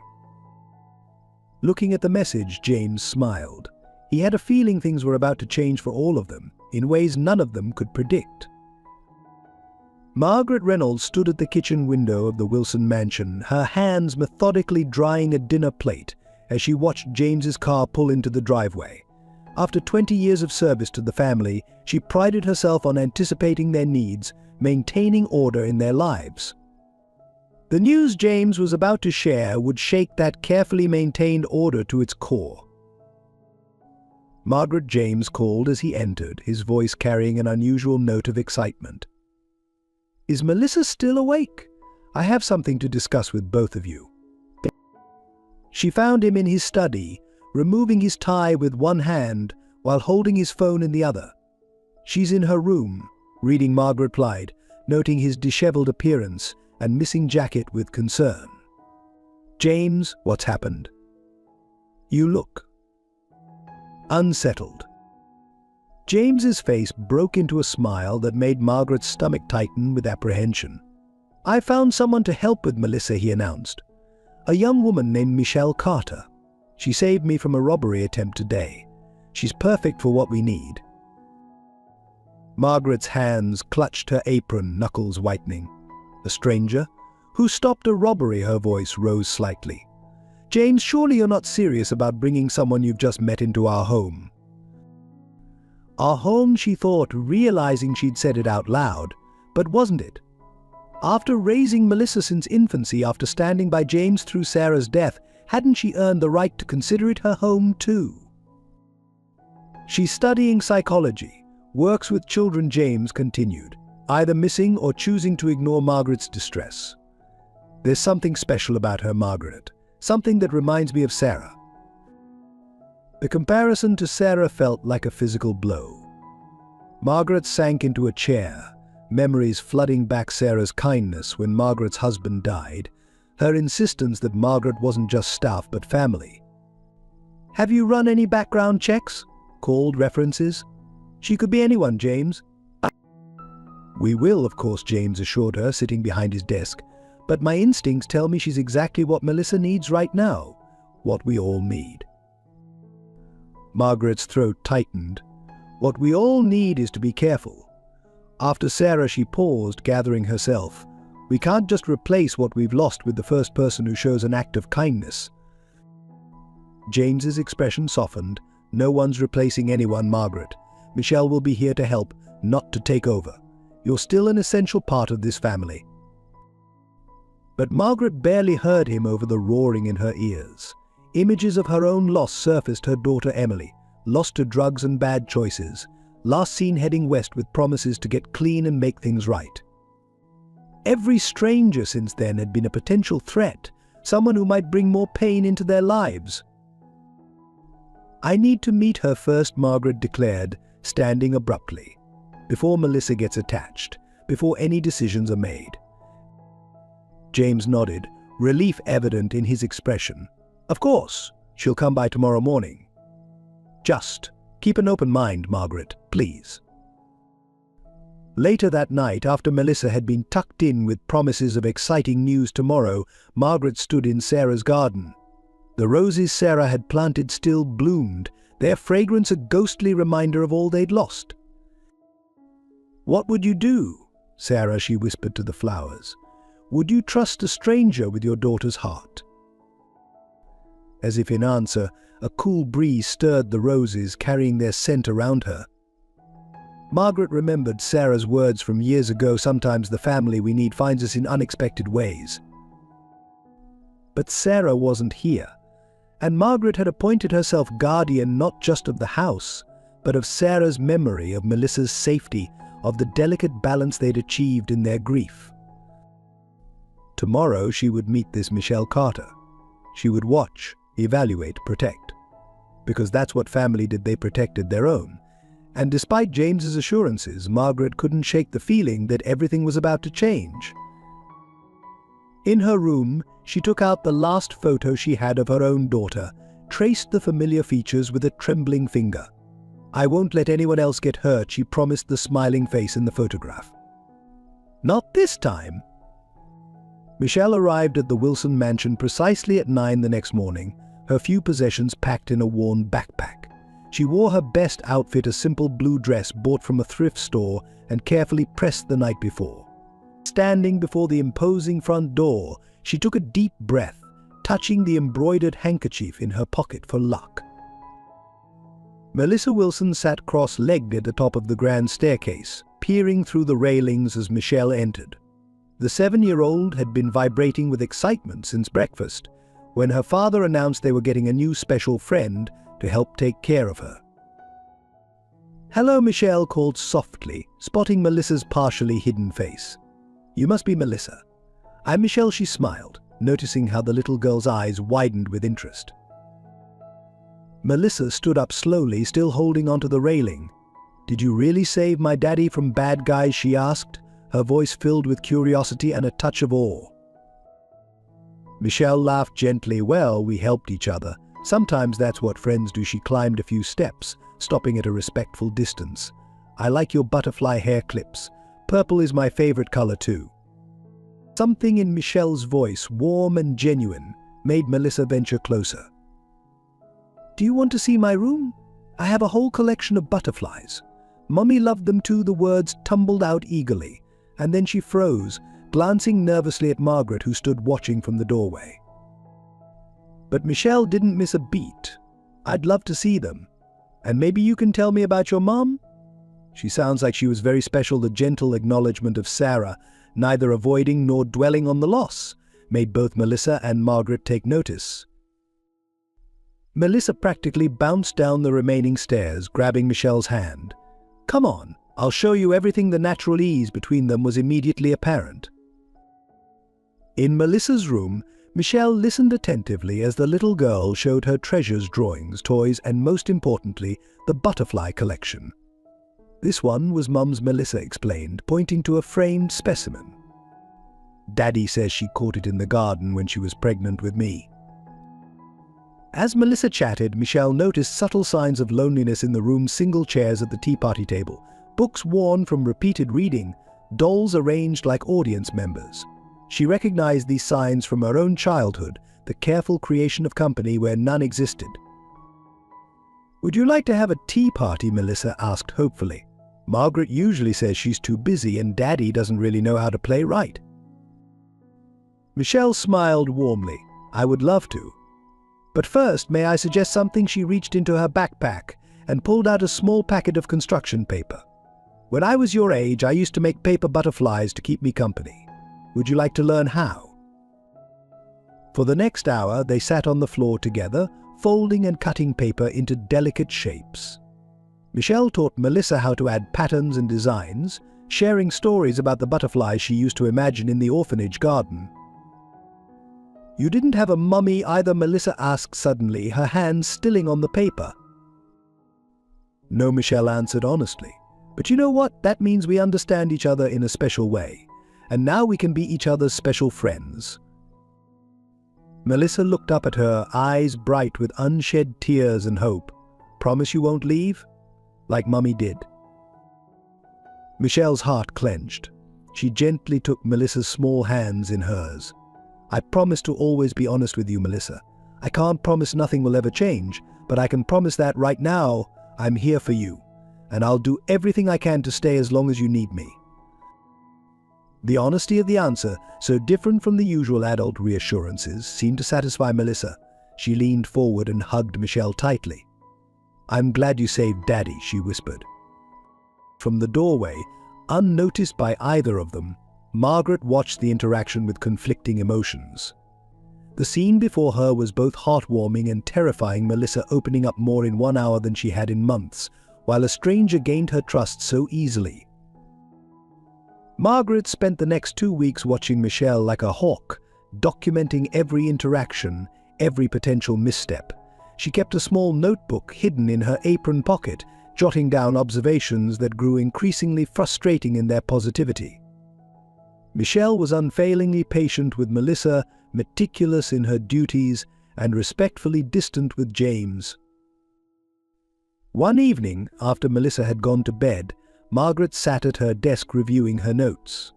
Looking at the message, James smiled. He had a feeling things were about to change for all of them, in ways none of them could predict. Margaret Reynolds stood at the kitchen window of the Wilson mansion, her hands methodically drying a dinner plate as she watched James's car pull into the driveway. After 20 years of service to the family, she prided herself on anticipating their needs, maintaining order in their lives. The news James was about to share would shake that carefully maintained order to its core. Margaret, James called as he entered, his voice carrying an unusual note of excitement. Is Melissa still awake? I have something to discuss with both of you. She found him in his study, removing his tie with one hand while holding his phone in the other. She's in her room, reading, Margaret replied, noting his disheveled appearance and missing jacket with concern. James, what's happened? You look unsettled. James's face broke into a smile that made Margaret's stomach tighten with apprehension. I found someone to help with Melissa, he announced. A young woman named Michelle Carter. She saved me from a robbery attempt today. She's perfect for what we need. Margaret's hands clutched her apron, knuckles whitening. A stranger? Who stopped a robbery? Her voice rose slightly. James, surely you're not serious about bringing someone you've just met into our home. Our home, she thought, realizing she'd said it out loud. But wasn't it? After raising Melissa since infancy, after standing by James through Sarah's death, hadn't she earned the right to consider it her home too? She's studying psychology, works with children, James continued, either missing or choosing to ignore Margaret's distress. There's something special about her, Margaret, something that reminds me of Sarah. The comparison to Sarah felt like a physical blow. Margaret sank into a chair, memories flooding back Sarah's kindness when Margaret's husband died, her insistence that Margaret wasn't just staff but family. Have you run any background checks? Called references? She could be anyone, James. We will, of course, James assured her, sitting behind his desk, but my instincts tell me she's exactly what Melissa needs right now, what we all need. Margaret's throat tightened. What we all need is to be careful. After Sarah, she paused, gathering herself. We can't just replace what we've lost with the first person who shows an act of kindness. James's expression softened. No one's replacing anyone, Margaret. Michelle will be here to help, not to take over. You're still an essential part of this family. But Margaret barely heard him over the roaring in her ears. Images of her own loss surfaced. Her daughter Emily, lost to drugs and bad choices, last seen heading west with promises to get clean and make things right. Every stranger since then had been a potential threat, someone who might bring more pain into their lives. I need to meet her first, Margaret declared, standing abruptly, before Melissa gets attached, before any decisions are made. James nodded, relief evident in his expression. Of course, she'll come by tomorrow morning. Just keep an open mind, Margaret, please. Later that night, after Melissa had been tucked in with promises of exciting news tomorrow, Margaret stood in Sarah's garden. The roses Sarah had planted still bloomed, their fragrance a ghostly reminder of all they'd lost. "What would you do, Sarah?" she whispered to the flowers. "Would you trust a stranger with your daughter's heart?" As if in answer, a cool breeze stirred the roses, carrying their scent around her. Margaret remembered Sarah's words from years ago. Sometimes the family we need finds us in unexpected ways. But Sarah wasn't here, and Margaret had appointed herself guardian not just of the house, but of Sarah's memory, of Melissa's safety, of the delicate balance they'd achieved in their grief. Tomorrow she would meet this Michelle Carter. She would watch, evaluate, protect. Because that's what family did, they protected their own. And despite James's assurances, Margaret couldn't shake the feeling that everything was about to change. In her room, she took out the last photo she had of her own daughter, traced the familiar features with a trembling finger. "I won't let anyone else get hurt," she promised the smiling face in the photograph. Not this time. Michelle arrived at the Wilson mansion precisely at 9 the next morning, her few possessions packed in a worn backpack. She wore her best outfit, a simple blue dress bought from a thrift store and carefully pressed the night before. Standing before the imposing front door, she took a deep breath, touching the embroidered handkerchief in her pocket for luck. Melissa Wilson sat cross-legged at the top of the grand staircase, peering through the railings as Michelle entered. The 7-year-old had been vibrating with excitement since breakfast, when her father announced they were getting a new special friend to help take care of her. "Hello," Michelle called softly, spotting Melissa's partially hidden face. "You must be Melissa." "I'm Michelle," she smiled, noticing how the little girl's eyes widened with interest. Melissa stood up slowly, still holding onto the railing. "Did you really save my daddy from bad guys?" she asked, her voice filled with curiosity and a touch of awe. Michelle laughed gently. "Well, we helped each other. Sometimes that's what friends do." She climbed a few steps, stopping at a respectful distance. "I like your butterfly hair clips. Purple is my favorite color too." Something in Michelle's voice, warm and genuine, made Melissa venture closer. "Do you want to see my room? I have a whole collection of butterflies. Mummy loved them too." The words tumbled out eagerly, and then she froze, glancing nervously at Margaret, who stood watching from the doorway. But Michelle didn't miss a beat. "I'd love to see them. And maybe you can tell me about your mom?" She sounds like she was very special. The gentle acknowledgement of Sarah, neither avoiding nor dwelling on the loss, made both Melissa and Margaret take notice. Melissa practically bounced down the remaining stairs, grabbing Michelle's hand. "Come on, I'll show you everything." The natural ease between them was immediately apparent. In Melissa's room, Michelle listened attentively as the little girl showed her treasures, drawings, toys, and most importantly, the butterfly collection. "This one was Mum's," Melissa explained, pointing to a framed specimen. "Daddy says she caught it in the garden when she was pregnant with me." As Melissa chatted, Michelle noticed subtle signs of loneliness in the room's single chairs at the tea party table, books worn from repeated reading, dolls arranged like audience members. She recognized these signs from her own childhood, the careful creation of company where none existed. "Would you like to have a tea party?" Melissa asked hopefully. "Margaret usually says she's too busy and Daddy doesn't really know how to play right." Michelle smiled warmly. "I would love to. But first, may I suggest something? She reached into her backpack and pulled out a small packet of construction paper. When I was your age, I used to make paper butterflies to keep me company. Would you like to learn how? For the next hour, they sat on the floor together, folding and cutting paper into delicate shapes. Michelle taught Melissa how to add patterns and designs, sharing stories about the butterflies she used to imagine in the orphanage garden. You didn't have a mummy either, Melissa asked suddenly, her hands stilling on the paper. No, Michelle answered honestly. But you know what? That means we understand each other in a special way. And now we can be each other's special friends. Melissa looked up at her, eyes bright with unshed tears and hope. Promise you won't leave? Like Mummy did. Michelle's heart clenched. She gently took Melissa's small hands in hers. I promise to always be honest with you, Melissa. I can't promise nothing will ever change, but I can promise that right now, I'm here for you, and I'll do everything I can to stay as long as you need me. The honesty of the answer, so different from the usual adult reassurances, seemed to satisfy Melissa. She leaned forward and hugged Michelle tightly. I'm glad you saved Daddy, she whispered. From the doorway, unnoticed by either of them, Margaret watched the interaction with conflicting emotions. The scene before her was both heartwarming and terrifying, Melissa opening up more in 1 hour than she had in months, while a stranger gained her trust so easily. Margaret spent the next 2 weeks watching Michelle like a hawk, documenting every interaction, every potential misstep. She kept a small notebook hidden in her apron pocket, jotting down observations that grew increasingly frustrating in their positivity. Michelle was unfailingly patient with Melissa, meticulous in her duties, and respectfully distant with James. One evening, after Melissa had gone to bed, Margaret sat at her desk reviewing her notes.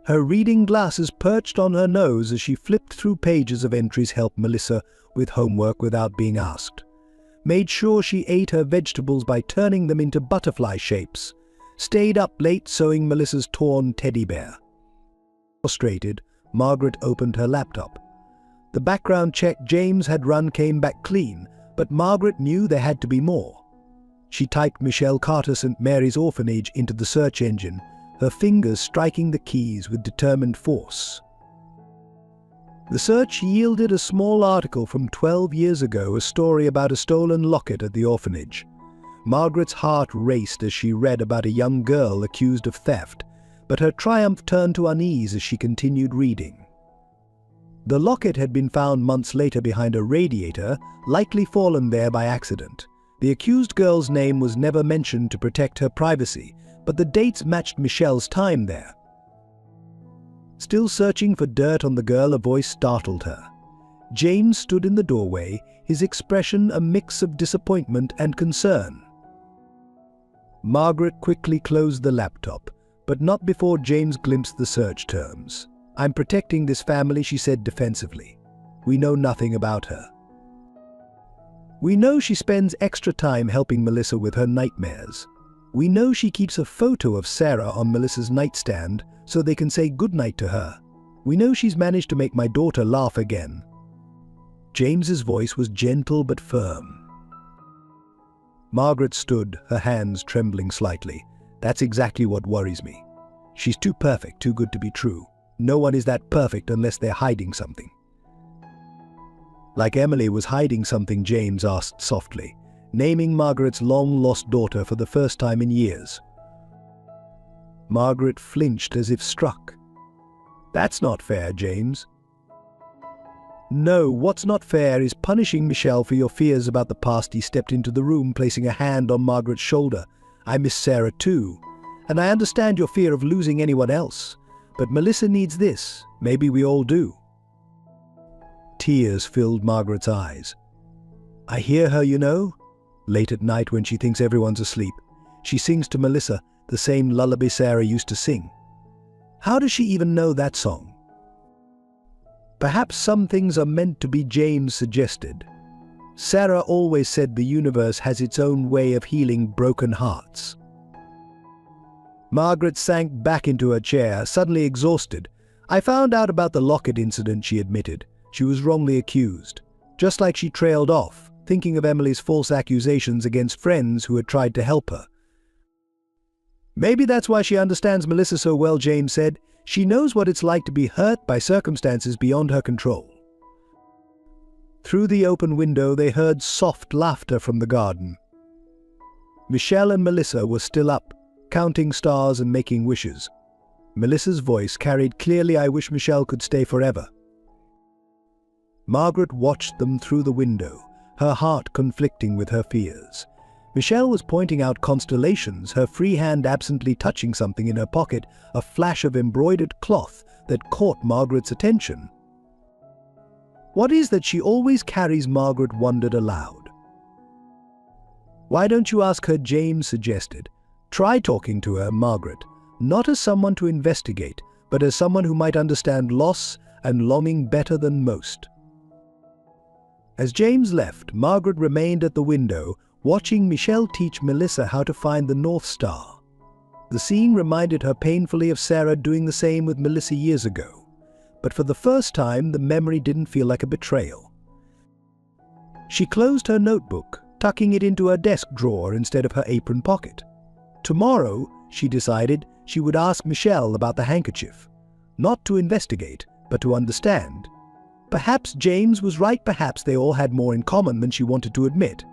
Her reading glasses perched on her nose as she flipped through pages of entries, helped Melissa with homework without being asked, made sure she ate her vegetables by turning them into butterfly shapes, stayed up late sewing Melissa's torn teddy bear. Frustrated, Margaret opened her laptop. The background check James had run came back clean, but Margaret knew there had to be more. She typed Michelle Carter St. Mary's Orphanage into the search engine, her fingers striking the keys with determined force. The search yielded a small article from 12 years ago, a story about a stolen locket at the orphanage. Margaret's heart raced as she read about a young girl accused of theft, but her triumph turned to unease as she continued reading. The locket had been found months later behind a radiator, likely fallen there by accident. The accused girl's name was never mentioned to protect her privacy, but the dates matched Michelle's time there. Still searching for dirt on the girl, a voice startled her. James stood in the doorway, his expression a mix of disappointment and concern. Margaret quickly closed the laptop, but not before James glimpsed the search terms. I'm protecting this family, she said defensively. We know nothing about her. We know she spends extra time helping Melissa with her nightmares. We know she keeps a photo of Sarah on Melissa's nightstand so they can say goodnight to her. We know she's managed to make my daughter laugh again. James's voice was gentle but firm. Margaret stood, her hands trembling slightly. That's exactly what worries me. She's too perfect, too good to be true. No one is that perfect unless they're hiding something. Like Emily was hiding something, James asked softly, naming Margaret's long-lost daughter for the first time in years. Margaret flinched as if struck. That's not fair, James. No, what's not fair is punishing Michelle for your fears about the past. He stepped into the room, placing a hand on Margaret's shoulder. I miss Sarah too, and I understand your fear of losing anyone else. But Melissa needs this. Maybe we all do. Tears filled Margaret's eyes. I hear her, you know. Late at night when she thinks everyone's asleep, she sings to Melissa the same lullaby Sarah used to sing. How does she even know that song? Perhaps some things are meant to be, James suggested. Sarah always said the universe has its own way of healing broken hearts. Margaret sank back into her chair, suddenly exhausted. I found out about the locket incident, she admitted. She was wrongly accused. just like she trailed off, thinking of Emily's false accusations against friends who had tried to help her. "Maybe that's why she understands Melissa so well," James said. "She knows what it's like to be hurt by circumstances beyond her control." Through the open window, they heard soft laughter from the garden. Michelle and Melissa were still up, counting stars and making wishes. Melissa's voice carried clearly, "I wish Michelle could stay forever." Margaret watched them through the window, her heart conflicting with her fears. Michelle was pointing out constellations, her free hand absently touching something in her pocket, a flash of embroidered cloth that caught Margaret's attention. "What is that she always carries?" Margaret wondered aloud. "Why don't you ask her?" James suggested. "Try talking to her, Margaret, not as someone to investigate, but as someone who might understand loss and longing better than most." As James left, Margaret remained at the window, watching Michelle teach Melissa how to find the North Star. The scene reminded her painfully of Sarah doing the same with Melissa years ago, but for the first time the memory didn't feel like a betrayal. She closed her notebook, tucking it into her desk drawer instead of her apron pocket. Tomorrow, she decided, she would ask Michelle about the handkerchief, not to investigate, but to understand. Perhaps James was right, perhaps they all had more in common than she wanted to admit.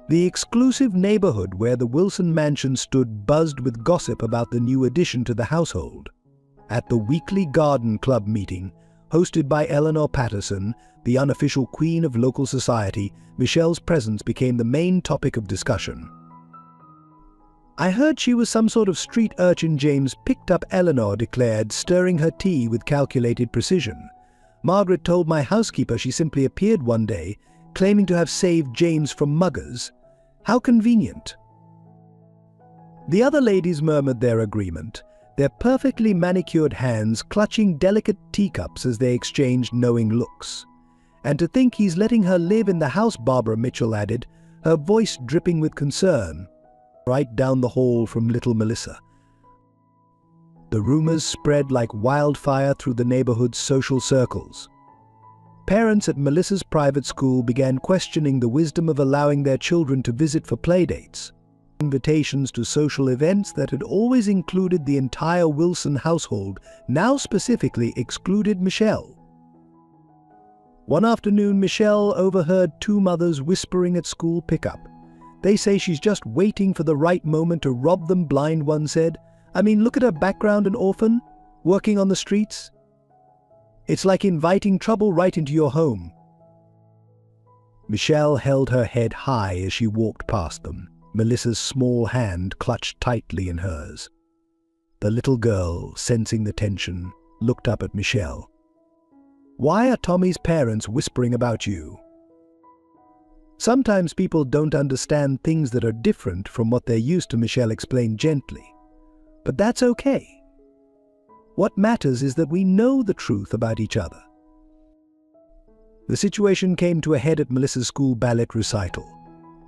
The exclusive neighborhood where the Wilson mansion stood buzzed with gossip about the new addition to the household. At the weekly garden club meeting, hosted by Eleanor Patterson, the unofficial queen of local society, Michelle's presence became the main topic of discussion. "I heard she was some sort of street urchin," James picked up. Eleanor declared, stirring her tea with calculated precision. "Margaret told my housekeeper she simply appeared one day, claiming to have saved James from muggers. How convenient." The other ladies murmured their agreement, their perfectly manicured hands clutching delicate teacups as they exchanged knowing looks. "And to think he's letting her live in the house," Barbara Mitchell added, her voice dripping with concern. Right down the hall from little Melissa. The rumors spread like wildfire through the neighborhood's social circles. Parents at Melissa's private school began questioning the wisdom of allowing their children to visit for playdates. Invitations to social events that had always included the entire Wilson household now specifically excluded Michelle. One afternoon, Michelle overheard two mothers whispering at school pickup. "They say she's just waiting for the right moment to rob them blind," one said. "I mean, look at her background, an orphan, working on the streets. It's like inviting trouble right into your home." Michelle held her head high as she walked past them, Melissa's small hand clutched tightly in hers. The little girl, sensing the tension, looked up at Michelle. "Why are Tommy's parents whispering about you?" "Sometimes people don't understand things that are different from what they're used to," Michelle explained gently. "But that's okay. What matters is that we know the truth about each other." The situation came to a head at Melissa's school ballet recital.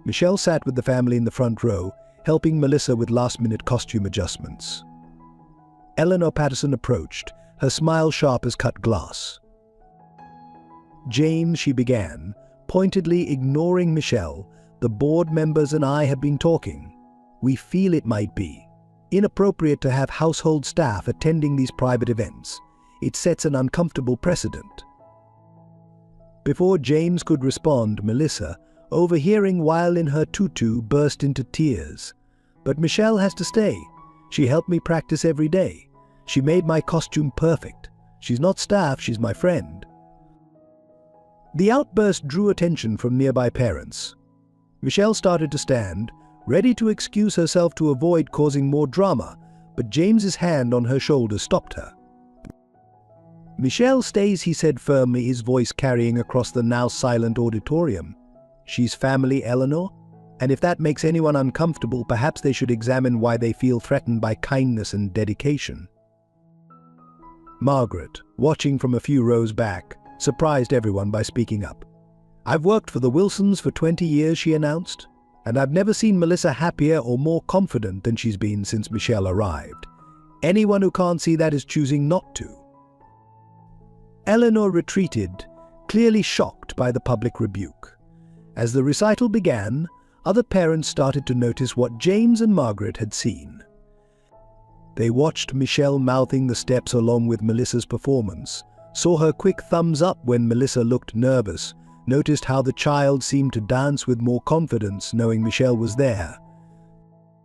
Michelle sat with the family in the front row, helping Melissa with last-minute costume adjustments. Eleanor Patterson approached, her smile sharp as cut glass. "James," she began, pointedly ignoring Michelle, "the board members and I have been talking. We feel it might be inappropriate to have household staff attending these private events. It sets an uncomfortable precedent." Before James could respond, Melissa, overhearing while in her tutu, burst into tears. "But Michelle has to stay. She helped me practice every day. She made my costume perfect. She's not staff, she's my friend." The outburst drew attention from nearby parents. Michelle started to stand, ready to excuse herself to avoid causing more drama, but James's hand on her shoulder stopped her. "Michelle stays," he said firmly, his voice carrying across the now silent auditorium. "She's family, Eleanor, and if that makes anyone uncomfortable, perhaps they should examine why they feel threatened by kindness and dedication." Margaret, watching from a few rows back, surprised everyone by speaking up. "I've worked for the Wilsons for 20 years, she announced, and I've never seen Melissa happier or more confident than she's been since Michelle arrived. Anyone who can't see that is choosing not to." Eleanor retreated, clearly shocked by the public rebuke. As the recital began, other parents started to notice what James and Margaret had seen. They watched Michelle mouthing the steps along with Melissa's performance, saw her quick thumbs up when Melissa looked nervous, noticed how the child seemed to dance with more confidence knowing Michelle was there.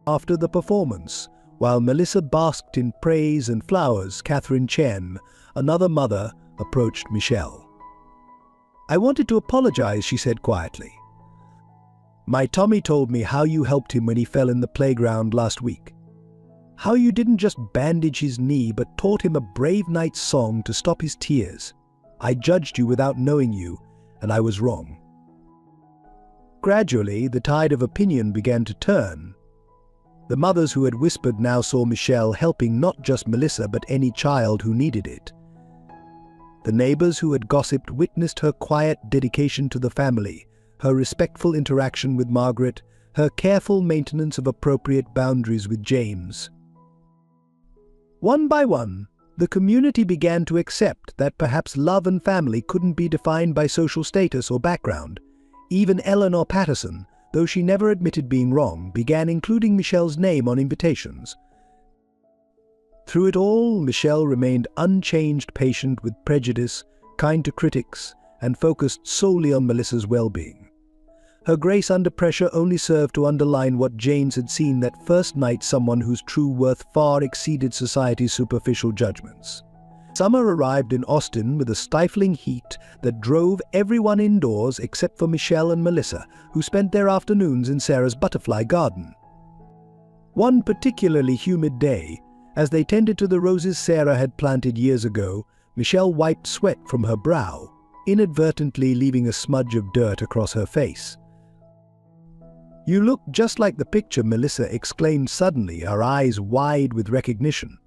After the performance, while Melissa basked in praise and flowers, Catherine Chen, another mother, approached Michelle. "I wanted to apologize," she said quietly. "My Tommy told me how you helped him when he fell in the playground last week. How you didn't just bandage his knee but taught him a Brave Knight's song to stop his tears. I judged you without knowing you, and I was wrong." Gradually, the tide of opinion began to turn. The mothers who had whispered now saw Michelle helping not just Melissa but any child who needed it. The neighbors who had gossiped witnessed her quiet dedication to the family, her respectful interaction with Margaret, her careful maintenance of appropriate boundaries with James. One by one, the community began to accept that perhaps love and family couldn't be defined by social status or background. Even Eleanor Patterson, though she never admitted being wrong, began including Michelle's name on invitations. Through it all, Michelle remained unchanged, patient with prejudice, kind to critics, and focused solely on Melissa's well-being. Her grace under pressure only served to underline what James had seen that first night, someone whose true worth far exceeded society's superficial judgments. Summer arrived in Austin with a stifling heat that drove everyone indoors except for Michelle and Melissa, who spent their afternoons in Sarah's butterfly garden. One particularly humid day, as they tended to the roses Sarah had planted years ago, Michelle wiped sweat from her brow, inadvertently leaving a smudge of dirt across her face. "You look just like the picture," Melissa exclaimed suddenly, her eyes wide with recognition.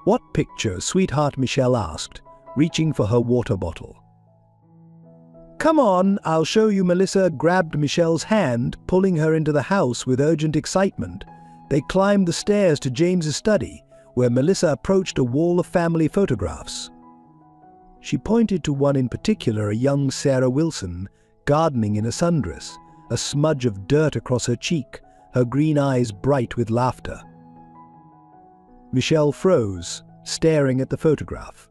"What picture, sweetheart?" Michelle asked, reaching for her water bottle. "Come on, I'll show you." Melissa grabbed Michelle's hand, pulling her into the house with urgent excitement. They climbed the stairs to James's study, where Melissa approached a wall of family photographs. She pointed to one in particular, a young Sarah Wilson, gardening in a sundress, a smudge of dirt across her cheek, her green eyes bright with laughter. Michelle froze, staring at the photograph.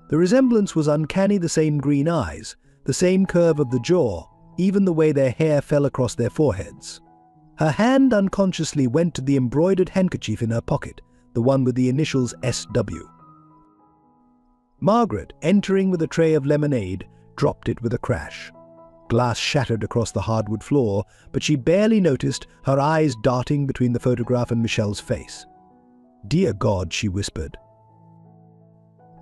The resemblance was uncanny, the same green eyes, the same curve of the jaw, even the way their hair fell across their foreheads. Her hand unconsciously went to the embroidered handkerchief in her pocket, the one with the initials SW. Margaret, entering with a tray of lemonade, dropped it with a crash. Glass shattered across the hardwood floor, but she barely noticed, her eyes darting between the photograph and Michelle's face. "Dear God," she whispered.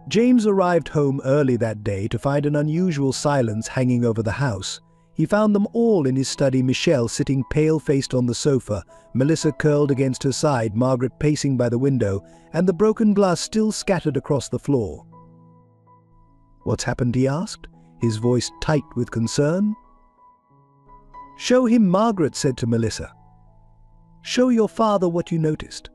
James arrived home early that day to find an unusual silence hanging over the house. He found them all in his study, Michelle sitting pale-faced on the sofa, Melissa curled against her side, Margaret pacing by the window, and the broken glass still scattered across the floor. "What's happened?" he asked, his voice tight with concern. "Show him," Margaret said to Melissa. "Show your father what you noticed."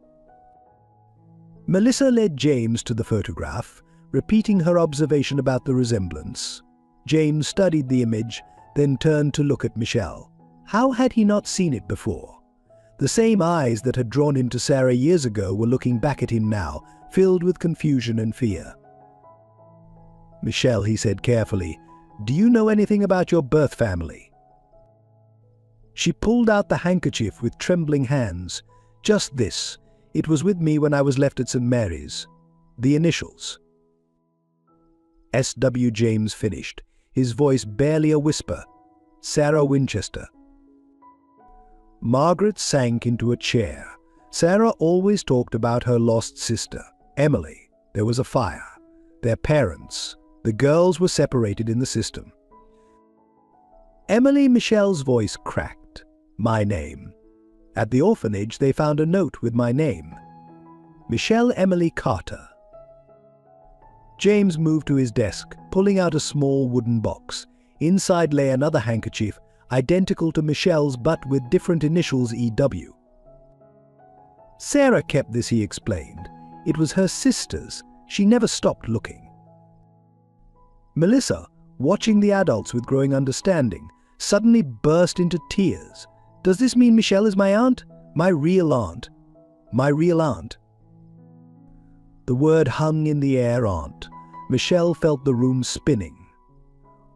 Melissa led James to the photograph, repeating her observation about the resemblance. James studied the image, then turned to look at Michelle. How had he not seen it before? The same eyes that had drawn him to Sarah years ago were looking back at him now, filled with confusion and fear. "Michelle," he said carefully, "do you know anything about your birth family?" She pulled out the handkerchief with trembling hands. "Just this. It was with me when I was left at St. Mary's. The initials." SW. James finished, his voice barely a whisper. "Sarah Winchester." Margaret sank into a chair. Sarah always talked about her lost sister, Emily. There was a fire. Their parents. The girls were separated in the system. Emily, Michelle's voice cracked. "My name. At the orphanage, they found a note with my name. Michelle Emily Carter." James moved to his desk, pulling out a small wooden box. Inside lay another handkerchief, identical to Michelle's but with different initials, EW. "Sarah kept this," he explained. "It was her sister's. She never stopped looking." Melissa, watching the adults with growing understanding, suddenly burst into tears. Does this mean Michelle is my aunt? My real aunt. My real aunt. The word hung in the air, aunt. Michelle felt the room spinning.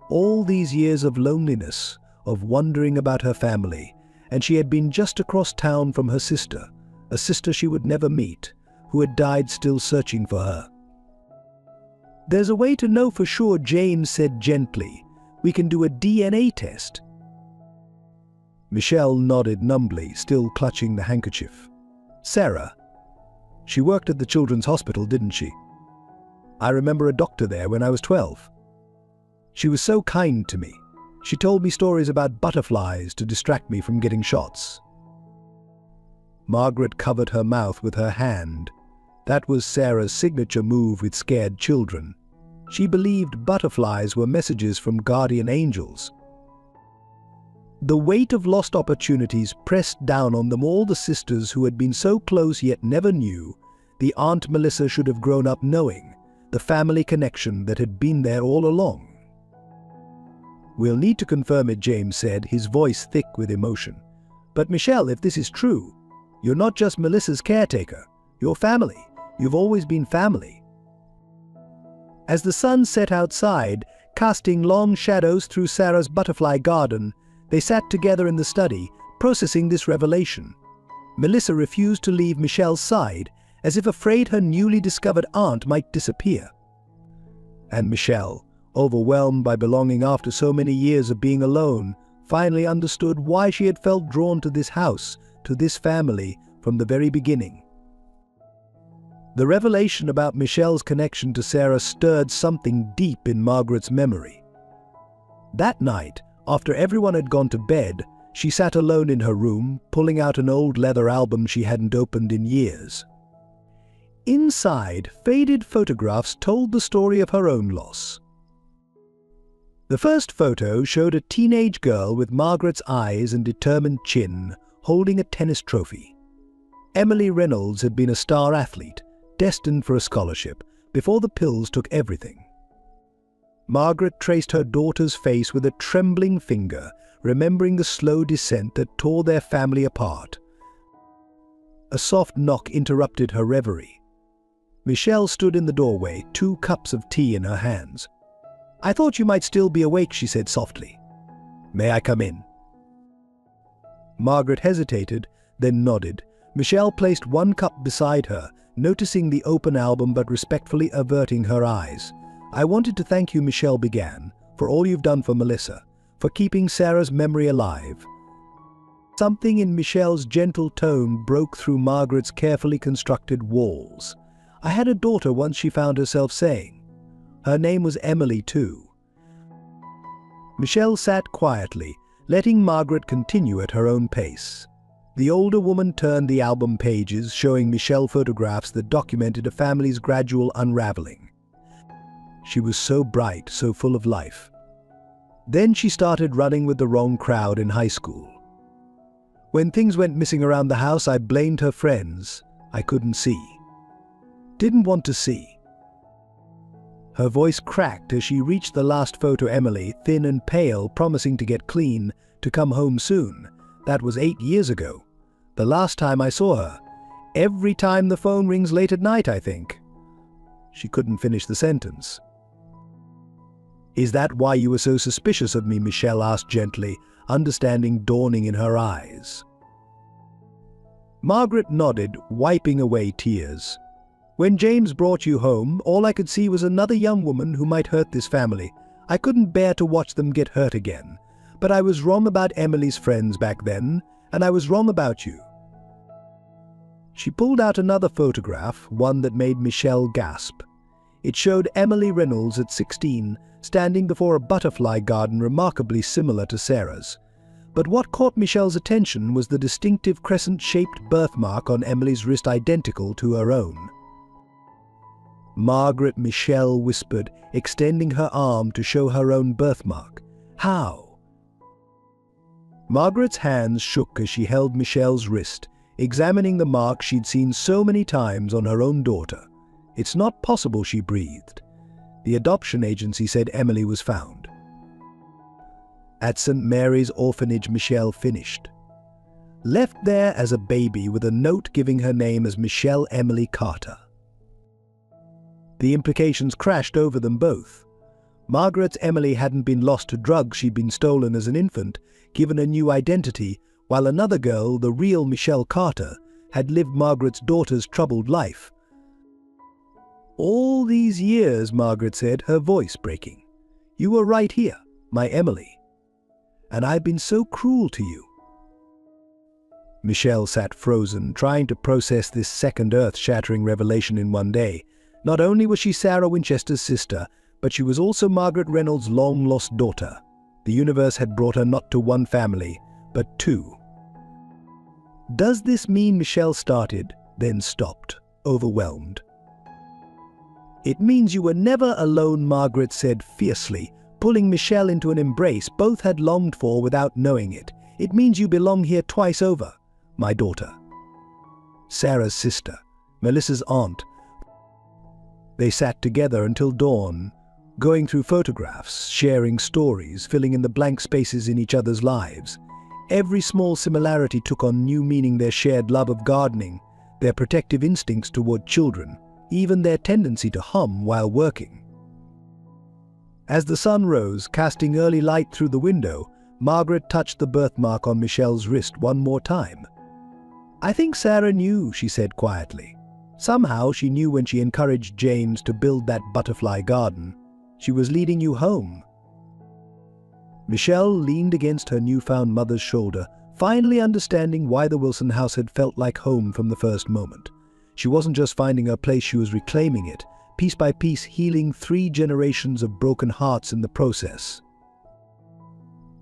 All these years of loneliness, of wondering about her family, and she had been just across town from her sister, a sister she would never meet, who had died still searching for her. There's a way to know for sure, James said gently. We can do a DNA test. Michelle nodded numbly, still clutching the handkerchief. Sarah. She worked at the children's hospital, didn't she? I remember a doctor there when I was 12. She was so kind to me. She told me stories about butterflies to distract me from getting shots. Margaret covered her mouth with her hand. That was Sarah's signature move with scared children. She believed butterflies were messages from guardian angels. The weight of lost opportunities pressed down on them, all the sisters who had been so close yet never knew. The Aunt Melissa should have grown up knowing the family connection that had been there all along. We'll need to confirm it, James said, his voice thick with emotion. But Michelle, if this is true, you're not just Melissa's caretaker. You're family. You've always been family. As the sun set outside, casting long shadows through Sarah's butterfly garden, they sat together in the study, processing this revelation. Melissa refused to leave Michelle's side, as if afraid her newly discovered aunt might disappear. And Michelle, overwhelmed by belonging after so many years of being alone, finally understood why she had felt drawn to this house, to this family, from the very beginning. The revelation about Michelle's connection to Sarah stirred something deep in Margaret's memory. That night, after everyone had gone to bed, she sat alone in her room, pulling out an old leather album she hadn't opened in years. Inside, faded photographs told the story of her own loss. The first photo showed a teenage girl with Margaret's eyes and determined chin, holding a tennis trophy. Emily Reynolds had been a star athlete, destined for a scholarship, before the pills took everything. Margaret traced her daughter's face with a trembling finger, remembering the slow descent that tore their family apart. A soft knock interrupted her reverie. Michelle stood in the doorway, 2 cups of tea in her hands. I thought you might still be awake, she said softly. May I come in? Margaret hesitated, then nodded. Michelle placed 1 cup beside her, noticing the open album but respectfully averting her eyes. I wanted to thank you, Michelle began, for all you've done for Melissa, for keeping Sarah's memory alive. Something in Michelle's gentle tone broke through Margaret's carefully constructed walls. I had a daughter once, she found herself saying. Her name was Emily, too. Michelle sat quietly, letting Margaret continue at her own pace. The older woman turned the album pages, showing Michelle photographs that documented a family's gradual unraveling. She was so bright, so full of life. Then she started running with the wrong crowd in high school. When things went missing around the house, I blamed her friends. I couldn't see. Didn't want to see. Her voice cracked as she reached the last photo. Emily, thin and pale, promising to get clean, to come home soon. That was 8 years ago. The last time I saw her. Every time the phone rings late at night, I think. She couldn't finish the sentence. Is that why you were so suspicious of me? Michelle asked gently, understanding dawning in her eyes. Margaret nodded, wiping away tears. When James brought you home, all I could see was another young woman who might hurt this family. I couldn't bear to watch them get hurt again. But I was wrong about Emily's friends back then, and I was wrong about you. She pulled out another photograph, one that made Michelle gasp. It showed Emily Reynolds at 16, standing before a butterfly garden remarkably similar to Sarah's. But what caught Michelle's attention was the distinctive crescent-shaped birthmark on Emily's wrist, identical to her own. Margaret, Michelle whispered, extending her arm to show her own birthmark. How? Margaret's hands shook as she held Michelle's wrist, examining the mark she'd seen so many times on her own daughter. It's not possible, she breathed. The adoption agency said Emily was found. At St. Mary's Orphanage, Michelle finished. Left there as a baby with a note giving her name as Michelle Emily Carter. The implications crashed over them both. Margaret's Emily hadn't been lost to drugs, she'd been stolen as an infant, given a new identity, while another girl, the real Michelle Carter, had lived Margaret's daughter's troubled life. "All these years," Margaret said, her voice breaking. "You were right here, my Emily. And I've been so cruel to you." Michelle sat frozen, trying to process this second earth-shattering revelation in one day. Not only was she Sarah Winchester's sister, but she was also Margaret Reynolds' long-lost daughter. The universe had brought her not to one family, but two. Does this mean Michelle started, then stopped, overwhelmed? "It means you were never alone," Margaret said fiercely, pulling Michelle into an embrace both had longed for without knowing it. "It means you belong here twice over, my daughter." Sarah's sister, Melissa's aunt. They sat together until dawn, going through photographs, sharing stories, filling in the blank spaces in each other's lives. Every small similarity took on new meaning: their shared love of gardening, their protective instincts toward children, even their tendency to hum while working. As the sun rose, casting early light through the window, Margaret touched the birthmark on Michelle's wrist one more time. "I think Sarah knew," she said quietly. "Somehow she knew when she encouraged James to build that butterfly garden. She was leading you home." Michelle leaned against her newfound mother's shoulder, finally understanding why the Wilson house had felt like home from the first moment. She wasn't just finding her place, she was reclaiming it, piece by piece healing 3 generations of broken hearts in the process.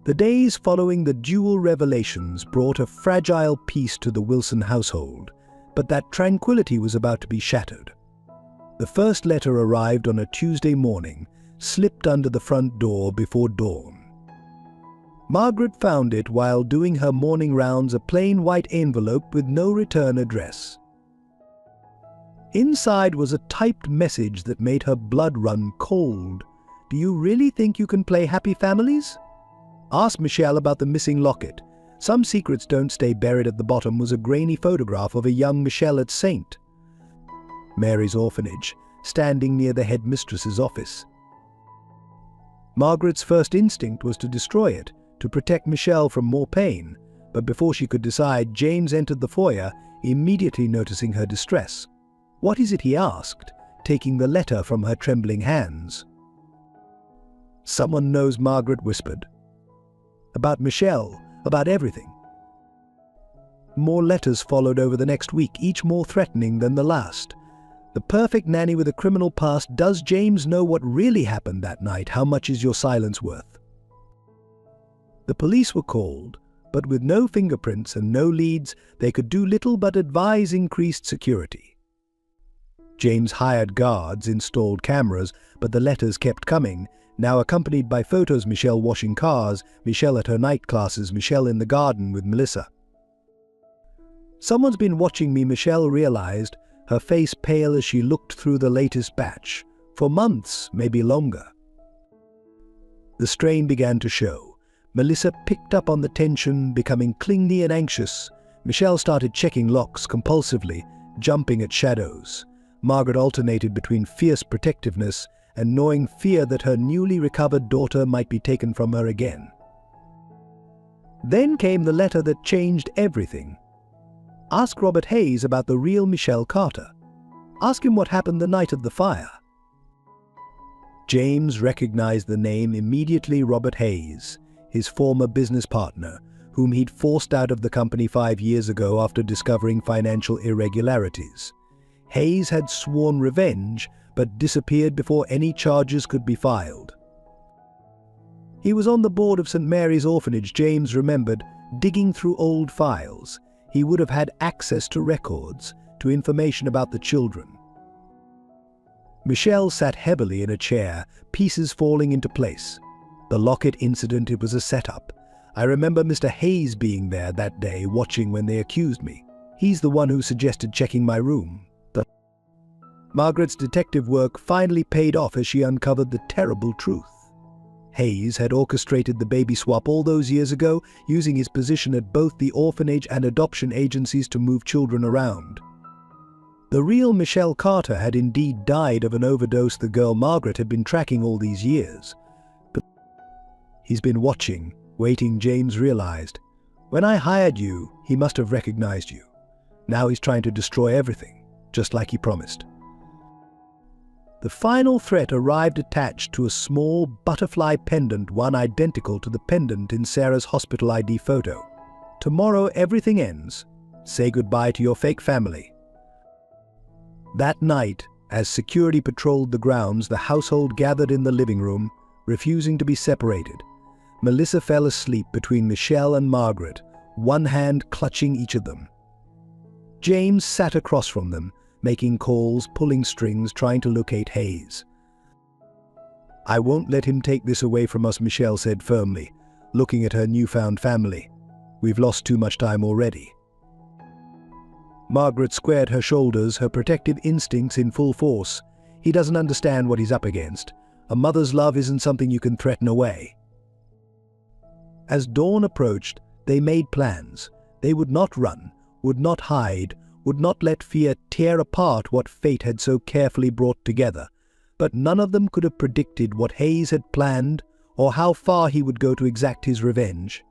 The days following the dual revelations brought a fragile peace to the Wilson household, but that tranquility was about to be shattered. The first letter arrived on a Tuesday morning, slipped under the front door before dawn. Margaret found it while doing her morning rounds, a plain white envelope with no return address. Inside was a typed message that made her blood run cold. "Do you really think you can play happy families? Ask Michelle about the missing locket. Some secrets don't stay buried." At the bottom was a grainy photograph of a young Michelle at St. Mary's Orphanage, standing near the headmistress's office. Margaret's first instinct was to destroy it, to protect Michelle from more pain, but before she could decide, James entered the foyer, immediately noticing her distress. "What is it?" he asked, taking the letter from her trembling hands. "Someone knows," Margaret whispered. "About Michelle, about everything." More letters followed over the next week, each more threatening than the last. "The perfect nanny with a criminal past. Does James know what really happened that night? How much is your silence worth?" The police were called, but with no fingerprints and no leads, they could do little but advise increased security. James hired guards, installed cameras, but the letters kept coming, now accompanied by photos: Michelle washing cars, Michelle at her night classes, Michelle in the garden with Melissa. "Someone's been watching me," Michelle realized, her face pale as she looked through the latest batch. "For months, maybe longer." The strain began to show. Melissa picked up on the tension, becoming clingy and anxious. Michelle started checking locks compulsively, jumping at shadows. Margaret alternated between fierce protectiveness and gnawing fear that her newly recovered daughter might be taken from her again. Then came the letter that changed everything. Ask Robert Hayes about the real Michelle Carter. Ask him what happened the night of the fire. James recognized the name immediately: Robert Hayes, his former business partner, whom he'd forced out of the company 5 years ago after discovering financial irregularities. Hayes had sworn revenge, but disappeared before any charges could be filed. He was on the board of St. Mary's Orphanage, James remembered, digging through old files. He would have had access to records, to information about the children. Michelle sat heavily in a chair, pieces falling into place. The locket incident, it was a setup. I remember Mr. Hayes being there that day, watching when they accused me. He's the one who suggested checking my room. Margaret's detective work finally paid off as she uncovered the terrible truth. Hayes had orchestrated the baby swap all those years ago, using his position at both the orphanage and adoption agencies to move children around. The real Michelle Carter had indeed died of an overdose the girl Margaret had been tracking all these years. But he's been watching, waiting, James realized. When I hired you, he must have recognized you. Now he's trying to destroy everything, just like he promised. The final threat arrived attached to a small butterfly pendant, one identical to the pendant in Sarah's hospital ID photo. Tomorrow everything ends. Say goodbye to your fake family. That night, as security patrolled the grounds, the household gathered in the living room, refusing to be separated. Melissa fell asleep between Michelle and Margaret, one hand clutching each of them. James sat across from them, making calls, pulling strings, trying to locate Hayes. "I won't let him take this away from us," Michelle said firmly, looking at her newfound family. "We've lost too much time already." Margaret squared her shoulders, her protective instincts in full force. "He doesn't understand what he's up against. A mother's love isn't something you can threaten away." As dawn approached, they made plans. They would not run, would not hide, would not let fear tear apart what fate had so carefully brought together. But none of them could have predicted what Hayes had planned or how far he would go to exact his revenge.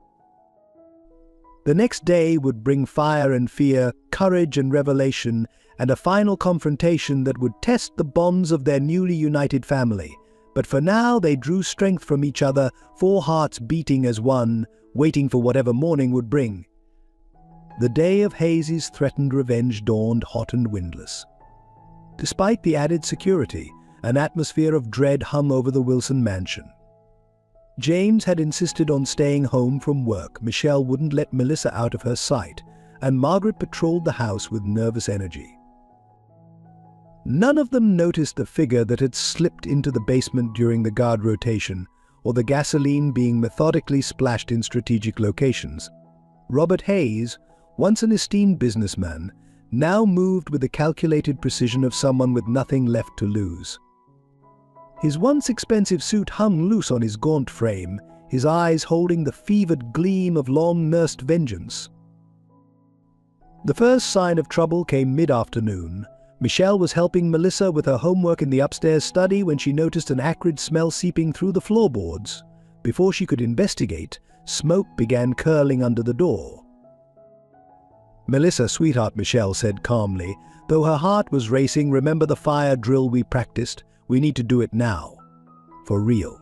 The next day would bring fire and fear, courage and revelation, and a final confrontation that would test the bonds of their newly united family. But for now they drew strength from each other, 4 hearts beating as one, waiting for whatever morning would bring. The day of Hayes' threatened revenge dawned hot and windless. Despite the added security, an atmosphere of dread hung over the Wilson mansion. James had insisted on staying home from work. Michelle wouldn't let Melissa out of her sight, and Margaret patrolled the house with nervous energy. None of them noticed the figure that had slipped into the basement during the guard rotation, or the gasoline being methodically splashed in strategic locations. Robert Hayes, once an esteemed businessman, now moved with the calculated precision of someone with nothing left to lose. His once expensive suit hung loose on his gaunt frame, his eyes holding the fevered gleam of long-nursed vengeance. The first sign of trouble came mid-afternoon. Michelle was helping Melissa with her homework in the upstairs study when she noticed an acrid smell seeping through the floorboards. Before she could investigate, smoke began curling under the door. "Melissa, sweetheart," Michelle said calmly, though her heart was racing. "Remember the fire drill we practiced? We need to do it now. For real."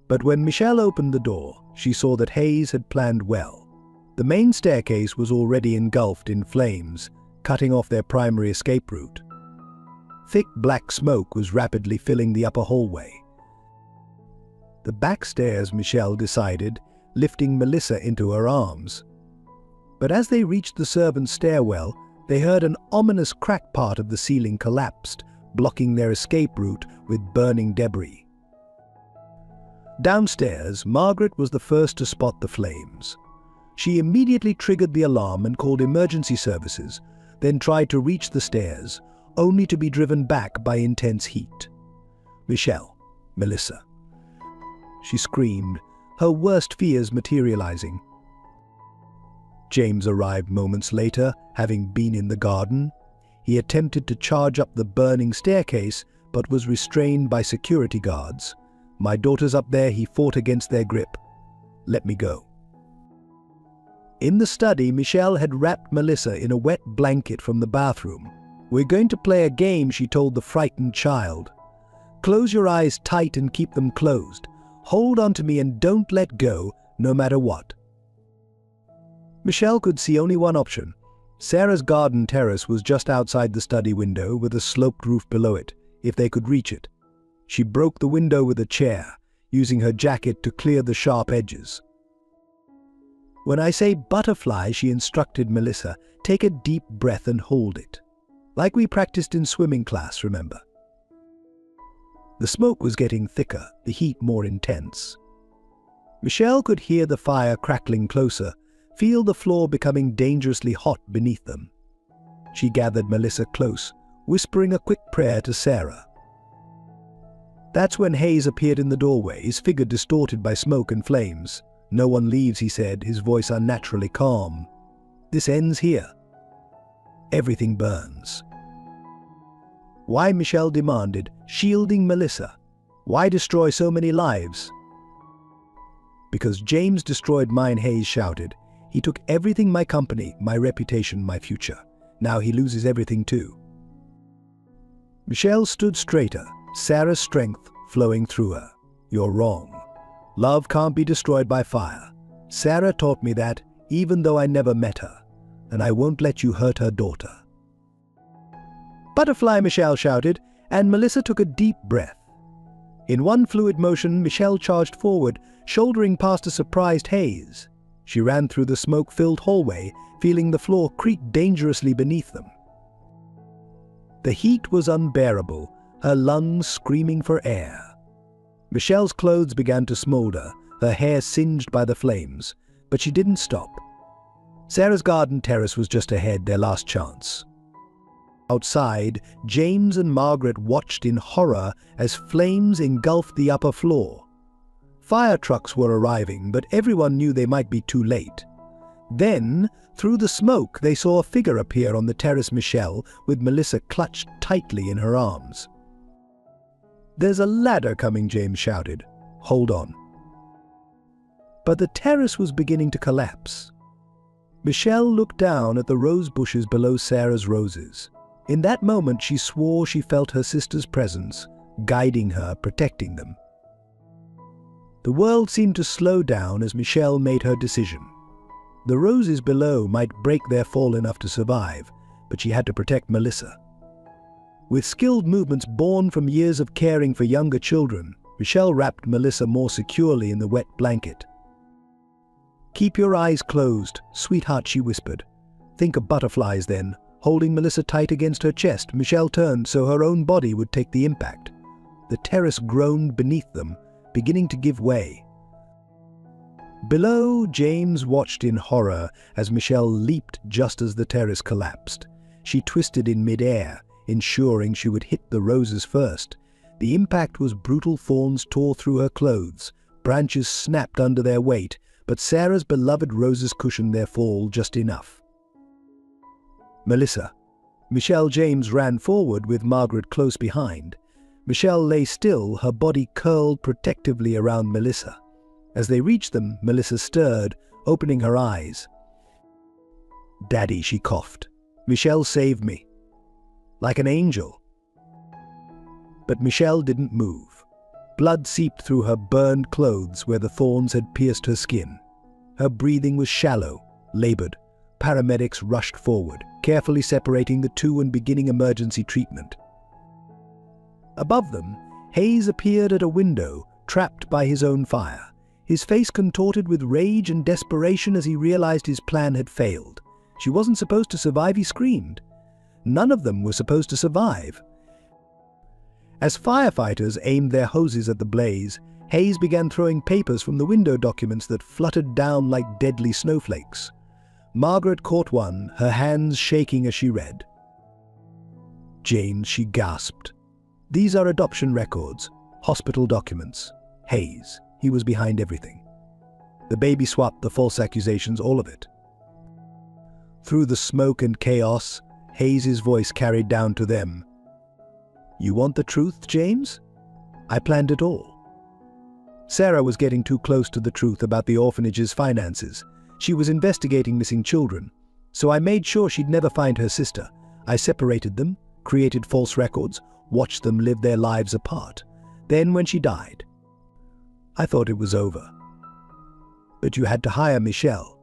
But when Michelle opened the door, she saw that Hayes had planned well. The main staircase was already engulfed in flames, cutting off their primary escape route. Thick black smoke was rapidly filling the upper hallway. The back stairs, Michelle decided, lifting Melissa into her arms. But as they reached the servants' stairwell, they heard an ominous crack. Part of the ceiling collapsed, blocking their escape route with burning debris. Downstairs, Margaret was the first to spot the flames. She immediately triggered the alarm and called emergency services, then tried to reach the stairs, only to be driven back by intense heat. "Michelle, Melissa," she screamed, her worst fears materializing. James arrived moments later, having been in the garden. He attempted to charge up the burning staircase, but was restrained by security guards. "My daughter's up there," he fought against their grip. "Let me go." In the study, Michelle had wrapped Melissa in a wet blanket from the bathroom. "We're going to play a game," she told the frightened child. "Close your eyes tight and keep them closed. Hold on to me and don't let go, no matter what." Michelle could see only one option. Sarah's garden terrace was just outside the study window, with a sloped roof below it, if they could reach it. She broke the window with a chair, using her jacket to clear the sharp edges. "When I say butterfly," she instructed Melissa, "take a deep breath and hold it. Like we practiced in swimming class, remember?" The smoke was getting thicker, the heat more intense. Michelle could hear the fire crackling closer, feel the floor becoming dangerously hot beneath them. She gathered Melissa close. whispering a quick prayer to Sarah. That's when Hayes appeared in the doorway, his figure distorted by smoke and flames. "No one leaves," he said, his voice unnaturally calm. "This ends here. Everything burns." "Why?" Michelle demanded, shielding Melissa. "Why destroy so many lives?" "Because James destroyed mine," Hayes shouted. "He took everything, my company, my reputation, my future. Now he loses everything too." Michelle stood straighter, Sarah's strength flowing through her. "You're wrong. Love can't be destroyed by fire. Sarah taught me that, even though I never met her, and I won't let you hurt her daughter." "Butterfly!" Michelle shouted, and Melissa took a deep breath. In one fluid motion, Michelle charged forward, shouldering past a surprised Hayes. She ran through the smoke-filled hallway, feeling the floor creak dangerously beneath them. The heat was unbearable, her lungs screaming for air. Michelle's clothes began to smolder, her hair singed by the flames, but she didn't stop. Sarah's garden terrace was just ahead, their last chance. Outside, James and Margaret watched in horror as flames engulfed the upper floor. Fire trucks were arriving, but everyone knew they might be too late. Then, through the smoke, they saw a figure appear on the terrace, Michelle, with Melissa clutched tightly in her arms. "There's a ladder coming," James shouted. "Hold on." But the terrace was beginning to collapse. Michelle looked down at the rose bushes below Sarah's roses. In that moment, she swore she felt her sister's presence, guiding her, protecting them. The world seemed to slow down as Michelle made her decision. The roses below might break their fall enough to survive, but she had to protect Melissa. With skilled movements born from years of caring for younger children, Michelle wrapped Melissa more securely in the wet blanket. "Keep your eyes closed, sweetheart," she whispered. "Think of butterflies then." Holding Melissa tight against her chest, Michelle turned so her own body would take the impact. The terrace groaned beneath them, beginning to give way. Below, James watched in horror as Michelle leaped just as the terrace collapsed. She twisted in midair, ensuring she would hit the roses first. The impact was brutal. Thorns tore through her clothes, branches snapped under their weight, but Sarah's beloved roses cushioned their fall just enough. "Melissa." Michelle James ran forward with Margaret close behind. Michelle lay still, her body curled protectively around Melissa. As they reached them, Melissa stirred, opening her eyes. "Daddy," she coughed. "Michelle saved me. Like an angel." But Michelle didn't move. Blood seeped through her burned clothes where the thorns had pierced her skin. Her breathing was shallow, labored. Paramedics rushed forward, carefully separating the two and beginning emergency treatment. Above them, Hayes appeared at a window, trapped by his own fire. His face contorted with rage and desperation as he realized his plan had failed. She wasn't supposed to survive, he screamed. None of them were supposed to survive. As firefighters aimed their hoses at the blaze, Hayes began throwing papers from the window, documents that fluttered down like deadly snowflakes. Margaret caught one, her hands shaking as she read. "James," she gasped. "These are adoption records, hospital documents. Hayes, he was behind everything. The baby swap, the false accusations, all of it." Through the smoke and chaos, Hayes' voice carried down to them. "You want the truth, James? I planned it all." Sarah was getting too close to the truth about the orphanage's finances. She was investigating missing children, so I made sure she'd never find her sister. I separated them, created false records, watched them live their lives apart. Then when she died, I thought it was over. But you had to hire Michelle,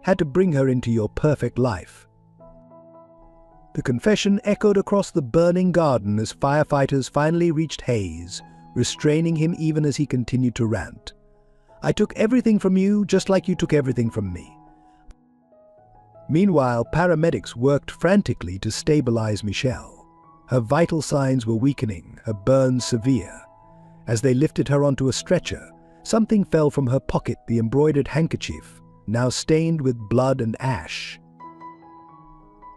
had to bring her into your perfect life. The confession echoed across the burning garden as firefighters finally reached Hayes, restraining him even as he continued to rant. "I took everything from you, just like you took everything from me." Meanwhile, paramedics worked frantically to stabilize Michelle. Her vital signs were weakening, her burns severe. As they lifted her onto a stretcher, something fell from her pocket, the embroidered handkerchief, now stained with blood and ash.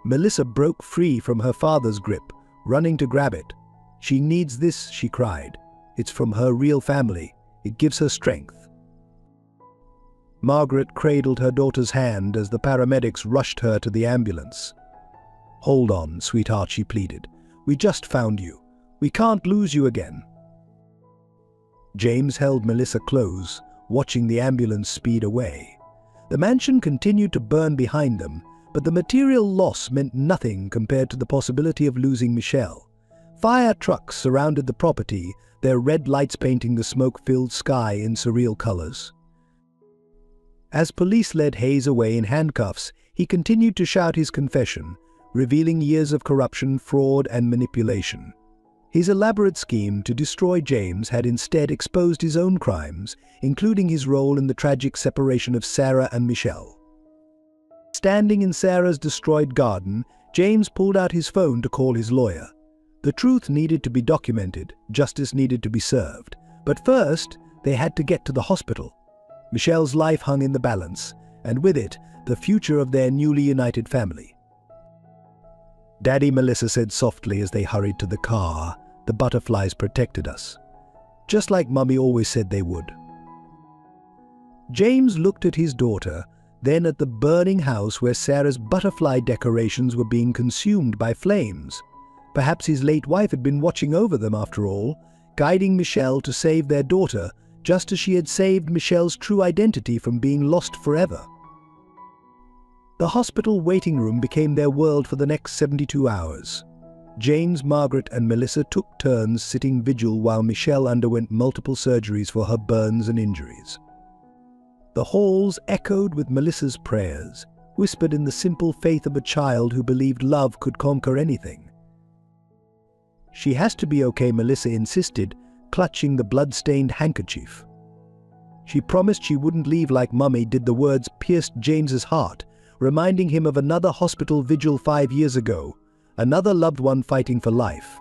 Melissa broke free from her father's grip, running to grab it. "She needs this," she cried. "It's from her real family. It gives her strength." Margaret cradled her daughter's hand as the paramedics rushed her to the ambulance. "Hold on, sweetheart," she pleaded. "We just found you. We can't lose you again." James held Melissa close, watching the ambulance speed away. The mansion continued to burn behind them, but the material loss meant nothing compared to the possibility of losing Michelle. Fire trucks surrounded the property, their red lights painting the smoke-filled sky in surreal colors. As police led Hayes away in handcuffs, he continued to shout his confession, revealing years of corruption, fraud, and manipulation. His elaborate scheme to destroy James had instead exposed his own crimes, including his role in the tragic separation of Sarah and Michelle. Standing in Sarah's destroyed garden, James pulled out his phone to call his lawyer. The truth needed to be documented, justice needed to be served. But first, they had to get to the hospital. Michelle's life hung in the balance, and with it, the future of their newly united family. "Daddy," Melissa said softly as they hurried to the car, "the butterflies protected us. Just like Mummy always said they would." James looked at his daughter, then at the burning house where Sarah's butterfly decorations were being consumed by flames. Perhaps his late wife had been watching over them after all, guiding Michelle to save their daughter, just as she had saved Michelle's true identity from being lost forever. The hospital waiting room became their world for the next 72 hours. James, Margaret, and Melissa took turns sitting vigil while Michelle underwent multiple surgeries for her burns and injuries. The halls echoed with Melissa's prayers, whispered in the simple faith of a child who believed love could conquer anything. "She has to be okay," Melissa insisted, clutching the blood-stained handkerchief. She promised she wouldn't leave like Mummy did. The words pierced James's heart, reminding him of another hospital vigil 5 years ago, another loved one fighting for life.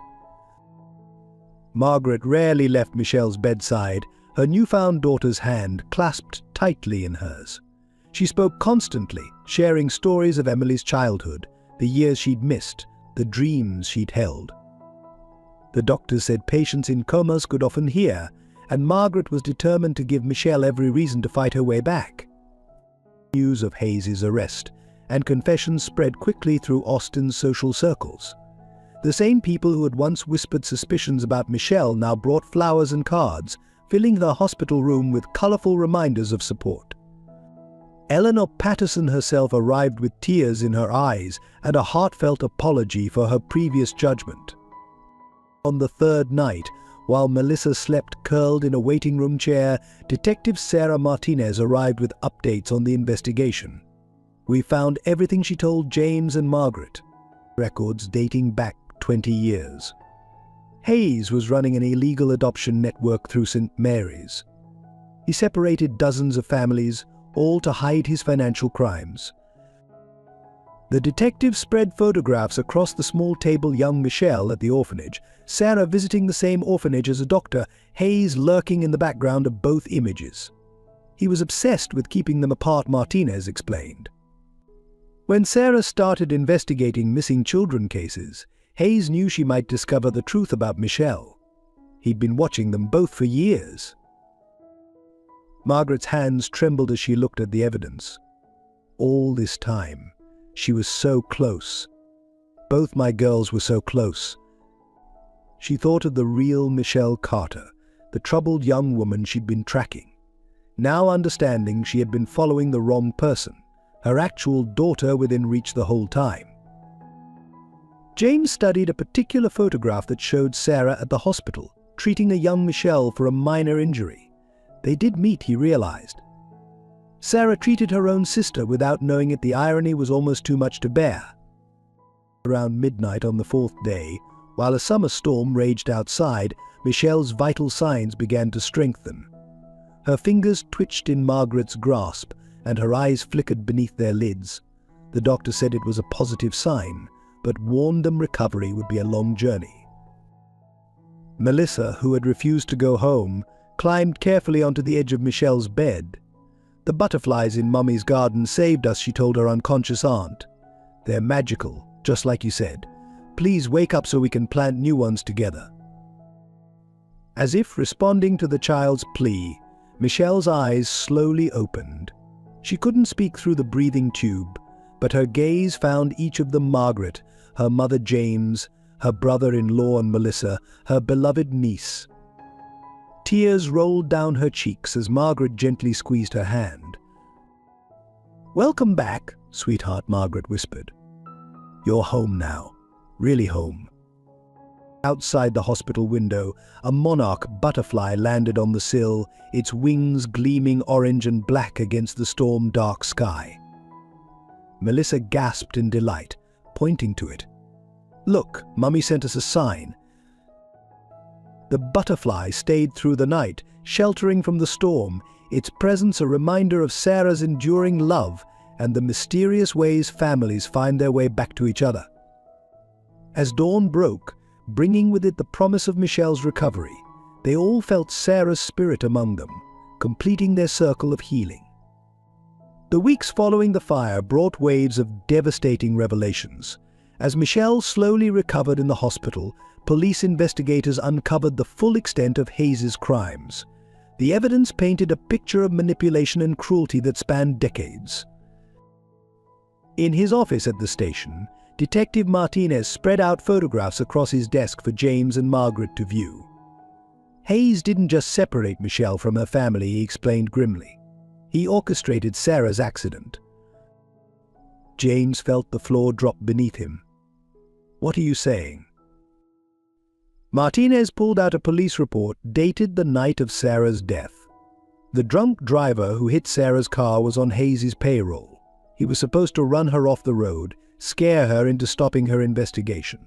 Margaret rarely left Michelle's bedside, her newfound daughter's hand clasped tightly in hers. She spoke constantly, sharing stories of Emily's childhood, the years she'd missed, the dreams she'd held. The doctors said patients in comas could often hear, and Margaret was determined to give Michelle every reason to fight her way back. News of Hayes' arrest and confessions spread quickly through Austin's social circles. The same people who had once whispered suspicions about Michelle now brought flowers and cards, filling the hospital room with colorful reminders of support. Eleanor Patterson herself arrived with tears in her eyes and a heartfelt apology for her previous judgment. On the third night, while Melissa slept curled in a waiting room chair, Detective Sarah Martinez arrived with updates on the investigation. "We found everything," she told James and Margaret. Records dating back 20 years. Hayes was running an illegal adoption network through St. Mary's. He separated dozens of families, all to hide his financial crimes. The detective spread photographs across the small table: young Michelle at the orphanage, Sarah visiting the same orphanage as a doctor, Hayes lurking in the background of both images. He was obsessed with keeping them apart, Martinez explained. When Sarah started investigating missing children cases, Hayes knew she might discover the truth about Michelle. He'd been watching them both for years. Margaret's hands trembled as she looked at the evidence. All this time, she was so close. Both my girls were so close. She thought of the real Michelle Carter, the troubled young woman she'd been tracking. Now understanding she had been following the wrong person, her actual daughter within reach the whole time. James studied a particular photograph that showed Sarah at the hospital, treating a young Michelle for a minor injury. They did meet, he realized. Sarah treated her own sister without knowing it. The irony was almost too much to bear. Around midnight on the fourth day, while a summer storm raged outside, Michelle's vital signs began to strengthen. Her fingers twitched in Margaret's grasp, and her eyes flickered beneath their lids. The doctor said it was a positive sign, but warned them recovery would be a long journey. Melissa, who had refused to go home, climbed carefully onto the edge of Michelle's bed. "The butterflies in Mummy's garden saved us," she told her unconscious aunt. "They're magical, just like you said. Please wake up so we can plant new ones together." As if responding to the child's plea, Michelle's eyes slowly opened. She couldn't speak through the breathing tube, but her gaze found each of them: Margaret, her mother James, her brother-in-law and Melissa, her beloved niece. Tears rolled down her cheeks as Margaret gently squeezed her hand. "Welcome back, sweetheart," Margaret whispered. "You're home now, really home." Outside the hospital window, a monarch butterfly landed on the sill, its wings gleaming orange and black against the storm-dark sky. Melissa gasped in delight, pointing to it. "Look, Mummy sent us a sign." The butterfly stayed through the night, sheltering from the storm, its presence a reminder of Sarah's enduring love and the mysterious ways families find their way back to each other. As dawn broke, bringing with it the promise of Michelle's recovery, they all felt Sarah's spirit among them, completing their circle of healing. The weeks following the fire brought waves of devastating revelations. As Michelle slowly recovered in the hospital, police investigators uncovered the full extent of Hayes' crimes. The evidence painted a picture of manipulation and cruelty that spanned decades. In his office at the station, Detective Martinez spread out photographs across his desk for James and Margaret to view. Hayes didn't just separate Michelle from her family, he explained grimly. He orchestrated Sarah's accident. James felt the floor drop beneath him. "What are you saying?" Martinez pulled out a police report dated the night of Sarah's death. The drunk driver who hit Sarah's car was on Hayes' payroll. He was supposed to run her off the road, scare her into stopping her investigation.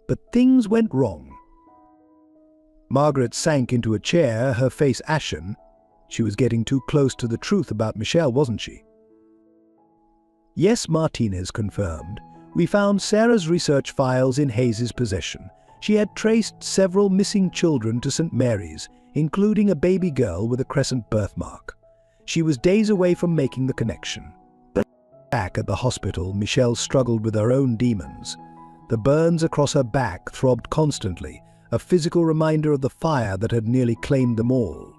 But things went wrong. Margaret sank into a chair, her face ashen. She was getting too close to the truth about Michelle, wasn't she? "Yes," Martinez confirmed. "We found Sarah's research files in Hayes' possession. She had traced several missing children to St. Mary's, including a baby girl with a crescent birthmark. She was days away from making the connection." Back at the hospital, Michelle struggled with her own demons. The burns across her back throbbed constantly, a physical reminder of the fire that had nearly claimed them all.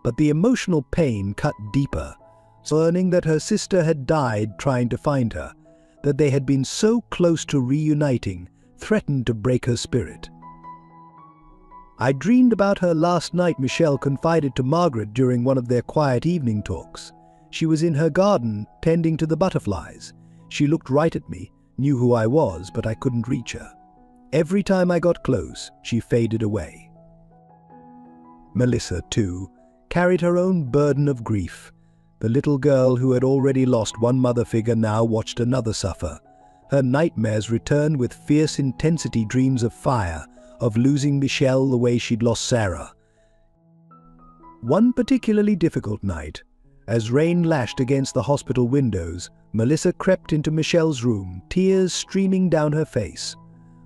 But the emotional pain cut deeper, learning that her sister had died trying to find her, that they had been so close to reuniting, threatened to break her spirit. "I dreamed about her last night," Michelle confided to Margaret during one of their quiet evening talks. "She was in her garden, tending to the butterflies. She looked right at me, knew who I was, but I couldn't reach her. Every time I got close, she faded away." Melissa, too, carried her own burden of grief. The little girl who had already lost one mother figure now watched another suffer. Her nightmares returned with fierce intensity, dreams of fire, of losing Michelle the way she'd lost Sarah. One particularly difficult night, as rain lashed against the hospital windows, Melissa crept into Michelle's room, tears streaming down her face.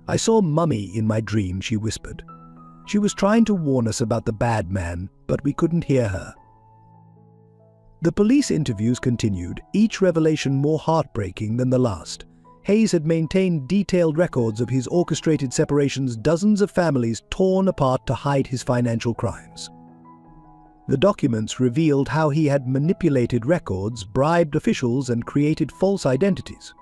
"I saw Mummy in my dream," she whispered. "She was trying to warn us about the bad man, but we couldn't hear her." The police interviews continued, each revelation more heartbreaking than the last. Hayes had maintained detailed records of his orchestrated separations, dozens of families torn apart to hide his financial crimes. The documents revealed how he had manipulated records, bribed officials, and created false identities.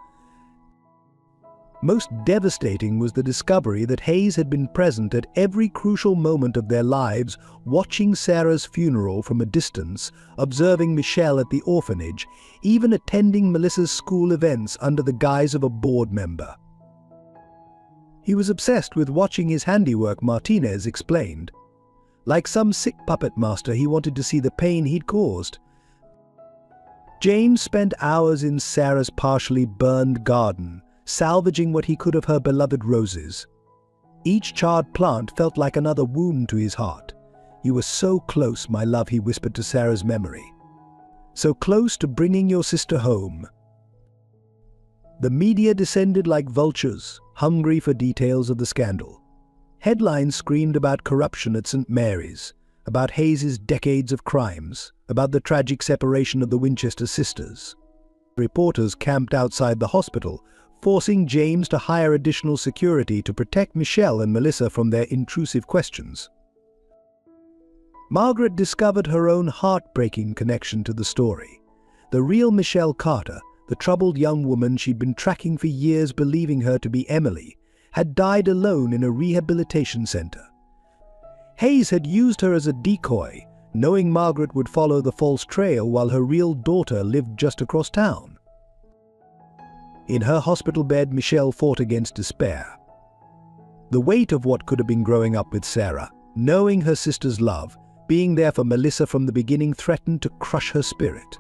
Most devastating was the discovery that Hayes had been present at every crucial moment of their lives, watching Sarah's funeral from a distance, observing Michelle at the orphanage, even attending Melissa's school events under the guise of a board member. "He was obsessed with watching his handiwork," Martinez explained. "Like some sick puppet master, he wanted to see the pain he'd caused." James spent hours in Sarah's partially burned garden, salvaging what he could of her beloved roses. Each charred plant felt like another wound to his heart. "You were so close, my love," he whispered to Sarah's memory. "So close to bringing your sister home." The media descended like vultures, hungry for details of the scandal. Headlines screamed about corruption at St. Mary's, about Hayes' decades of crimes, about the tragic separation of the Winchester sisters. Reporters camped outside the hospital, forcing James to hire additional security to protect Michelle and Melissa from their intrusive questions. Margaret discovered her own heartbreaking connection to the story. The real Michelle Carter, the troubled young woman she'd been tracking for years believing her to be Emily, had died alone in a rehabilitation center. Hayes had used her as a decoy, knowing Margaret would follow the false trail while her real daughter lived just across town. In her hospital bed, Michelle fought against despair. The weight of what could have been growing up with Sarah, knowing her sister's love, being there for Melissa from the beginning, threatened to crush her spirit.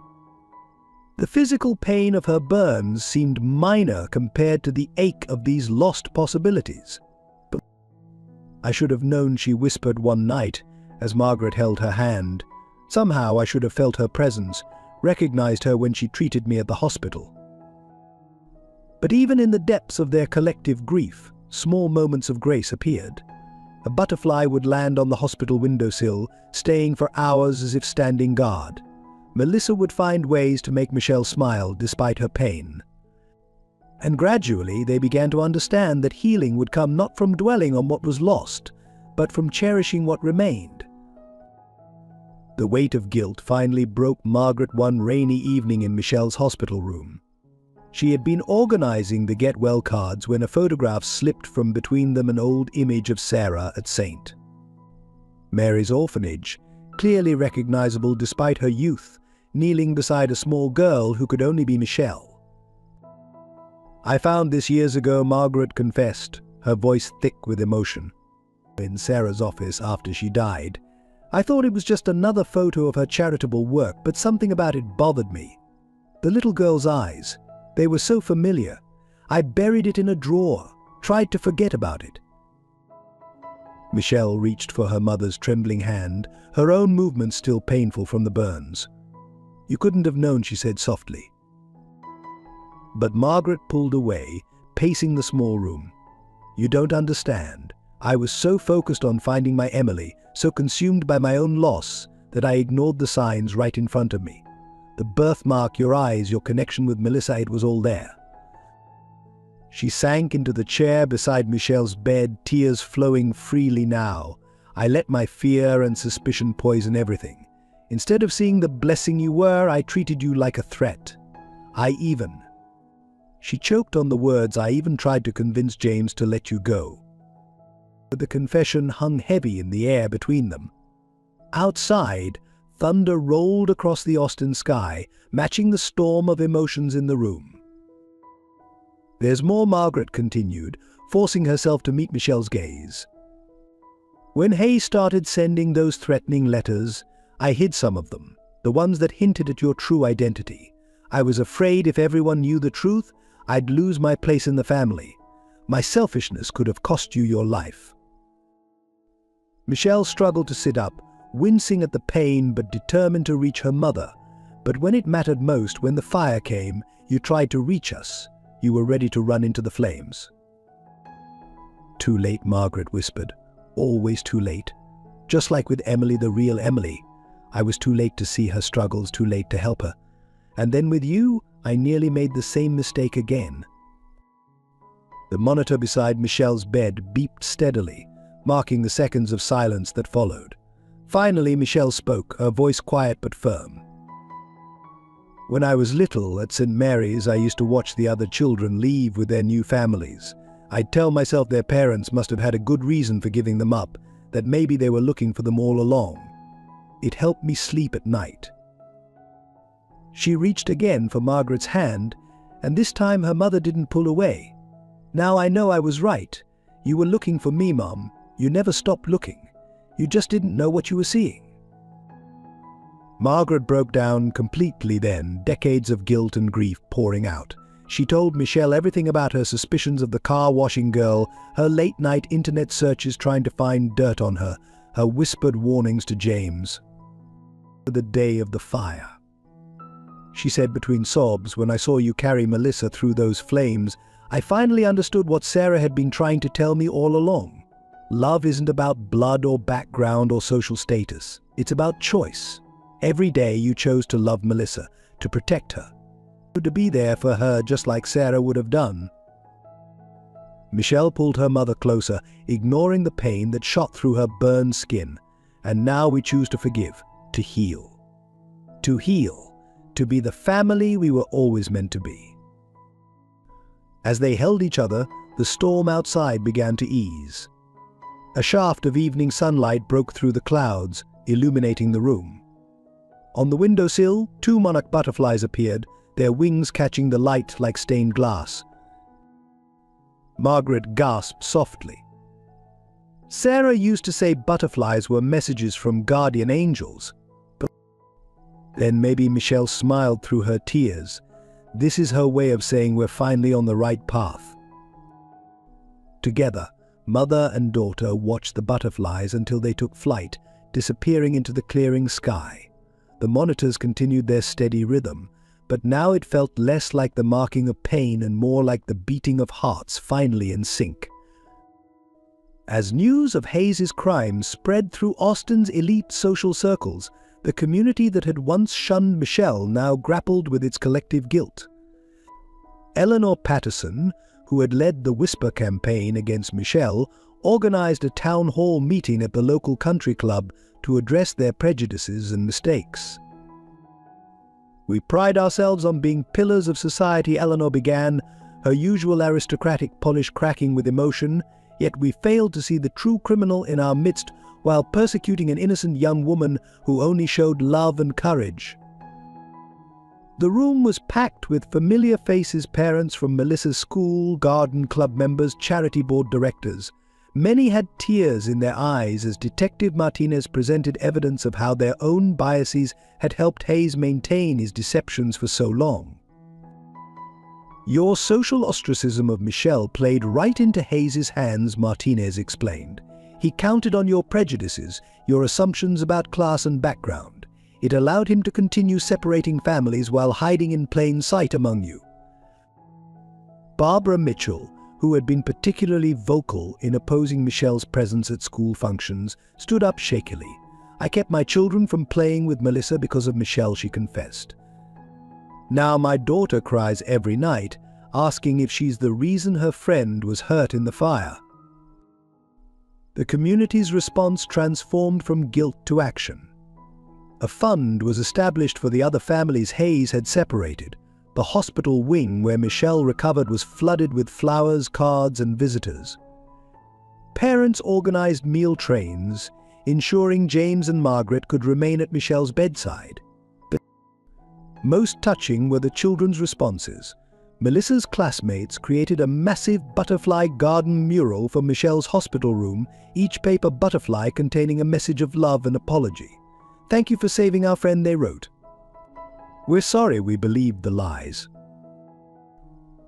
The physical pain of her burns seemed minor compared to the ache of these lost possibilities. But I should have known, she whispered one night as Margaret held her hand. Somehow I should have felt her presence, recognized her when she treated me at the hospital. But even in the depths of their collective grief, small moments of grace appeared. A butterfly would land on the hospital windowsill, staying for hours as if standing guard. Melissa would find ways to make Michelle smile despite her pain. And gradually they began to understand that healing would come not from dwelling on what was lost, but from cherishing what remained. The weight of guilt finally broke Margaret one rainy evening in Michelle's hospital room. She had been organizing the get well cards when a photograph slipped from between them, an old image of Sarah at St. Mary's orphanage, clearly recognizable despite her youth, kneeling beside a small girl who could only be Michelle. "I found this years ago," Margaret confessed, her voice thick with emotion. "In Sarah's office after she died. I thought it was just another photo of her charitable work, but something about it bothered me. The little girl's eyes, they were so familiar. I buried it in a drawer, tried to forget about it." Michelle reached for her mother's trembling hand, her own movements still painful from the burns. "You couldn't have known," she said softly. But Margaret pulled away, pacing the small room. "You don't understand. I was so focused on finding my Emily, so consumed by my own loss, that I ignored the signs right in front of me. The birthmark, your eyes, your connection with Melissa, it was all there." She sank into the chair beside Michelle's bed, tears flowing freely now. "I let my fear and suspicion poison everything. Instead of seeing the blessing you were, I treated you like a threat. She choked on the words, "I even tried to convince James to let you go." The confession hung heavy in the air between them. Outside, thunder rolled across the Austin sky, matching the storm of emotions in the room. "There's more," Margaret continued, forcing herself to meet Michelle's gaze. "When Hayes started sending those threatening letters, I hid some of them, the ones that hinted at your true identity. I was afraid if everyone knew the truth, I'd lose my place in the family. My selfishness could have cost you your life." Michelle struggled to sit up, wincing at the pain but determined to reach her mother. "But when it mattered most, when the fire came, you tried to reach us. You were ready to run into the flames." "Too late," Margaret whispered. "Always too late. Just like with Emily, the real Emily. I was too late to see her struggles, too late to help her. And then with you, I nearly made the same mistake again." The monitor beside Michelle's bed beeped steadily, marking the seconds of silence that followed. Finally, Michelle spoke, her voice quiet but firm. "When I was little, at St. Mary's, I used to watch the other children leave with their new families. I'd tell myself their parents must have had a good reason for giving them up, that maybe they were looking for them all along. It helped me sleep at night." She reached again for Margaret's hand, and this time her mother didn't pull away. "Now I know I was right. You were looking for me, Mom. You never stopped looking. You just didn't know what you were seeing." Margaret broke down completely then, decades of guilt and grief pouring out. She told Michelle everything about her suspicions of the car-washing girl, her late-night internet searches trying to find dirt on her, her whispered warnings to James. "The day of the fire," she said between sobs, "when I saw you carry Melissa through those flames, I finally understood what Sarah had been trying to tell me all along. Love isn't about blood or background or social status. It's about choice. Every day you chose to love Melissa, to protect her, to be there for her just like Sarah would have done. Michelle pulled her mother closer, ignoring the pain that shot through her burned skin. And now we choose to forgive, to heal. To heal, to be the family we were always meant to be. As they held each other, the storm outside began to ease. A shaft of evening sunlight broke through the clouds, illuminating the room. On the windowsill, 2 monarch butterflies appeared, their wings catching the light like stained glass. Margaret gasped softly. Sarah used to say butterflies were messages from guardian angels. But then maybe Michelle smiled through her tears. This is her way of saying we're finally on the right path. Together, mother and daughter watched the butterflies until they took flight, disappearing into the clearing sky. The monitors continued their steady rhythm, but now it felt less like the marking of pain and more like the beating of hearts finally in sync. As news of Hayes' crimes spread through Austin's elite social circles, the community that had once shunned Michelle now grappled with its collective guilt. Eleanor Patterson, who had led the Whisper campaign against Michelle, organized a town hall meeting at the local country club to address their prejudices and mistakes. "We pride ourselves on being pillars of society," Eleanor began, her usual aristocratic polish cracking with emotion, "yet we failed to see the true criminal in our midst while persecuting an innocent young woman who only showed love and courage." The room was packed with familiar faces, parents from Melissa's school, garden club members, charity board directors. Many had tears in their eyes as Detective Martinez presented evidence of how their own biases had helped Hayes maintain his deceptions for so long. "Your social ostracism of Michelle played right into Hayes' hands," Martinez explained. "He counted on your prejudices, your assumptions about class and background. It allowed him to continue separating families while hiding in plain sight among you." Barbara Mitchell, who had been particularly vocal in opposing Michelle's presence at school functions, stood up shakily. "I kept my children from playing with Melissa because of Michelle," she confessed. "Now my daughter cries every night, asking if she's the reason her friend was hurt in the fire." The community's response transformed from guilt to action. A fund was established for the other families Hayes had separated. The hospital wing where Michelle recovered was flooded with flowers, cards, and visitors. Parents organized meal trains, ensuring James and Margaret could remain at Michelle's bedside. But most touching were the children's responses. Melissa's classmates created a massive butterfly garden mural for Michelle's hospital room, each paper butterfly containing a message of love and apology. "Thank you for saving our friend," they wrote. "We're sorry we believed the lies."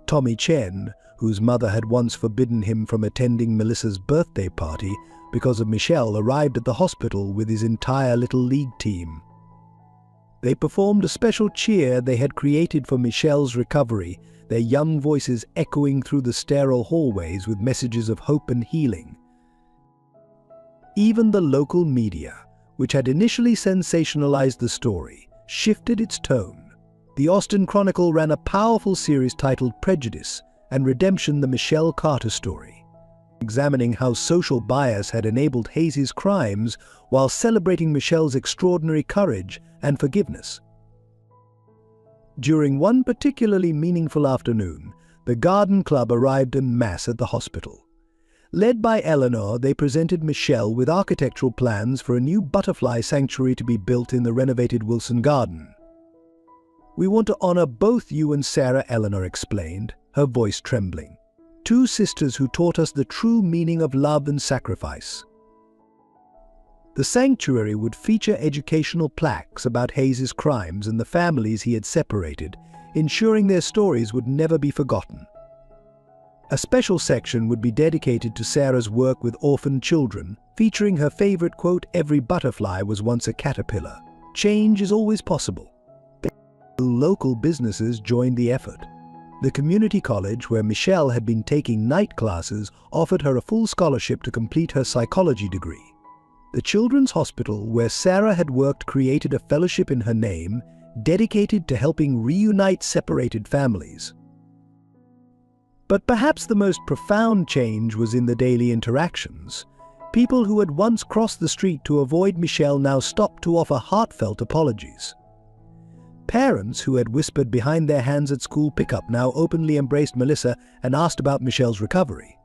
Tommy Chen, whose mother had once forbidden him from attending Melissa's birthday party because of Michelle, arrived at the hospital with his entire Little League team. They performed a special cheer they had created for Michelle's recovery, their young voices echoing through the sterile hallways with messages of hope and healing. Even the local media, which had initially sensationalized the story, shifted its tone. The Austin Chronicle ran a powerful series titled Prejudice and Redemption: The Michelle Carter Story, examining how social bias had enabled Hayes' crimes while celebrating Michelle's extraordinary courage and forgiveness. During one particularly meaningful afternoon, the Garden Club arrived en masse at the hospital. Led by Eleanor, they presented Michelle with architectural plans for a new butterfly sanctuary to be built in the renovated Wilson Garden. "We want to honor both you and Sarah," Eleanor explained, her voice trembling. "Two sisters who taught us the true meaning of love and sacrifice." The sanctuary would feature educational plaques about Hayes' crimes and the families he had separated, ensuring their stories would never be forgotten. A special section would be dedicated to Sarah's work with orphaned children, featuring her favorite quote, "Every butterfly was once a caterpillar. Change is always possible." Local businesses joined the effort. The community college where Michelle had been taking night classes offered her a full scholarship to complete her psychology degree. The Children's Hospital where Sarah had worked created a fellowship in her name, dedicated to helping reunite separated families. But perhaps the most profound change was in the daily interactions. People who had once crossed the street to avoid Michelle now stopped to offer heartfelt apologies. Parents who had whispered behind their hands at school pickup now openly embraced Melissa and asked about Michelle's recovery.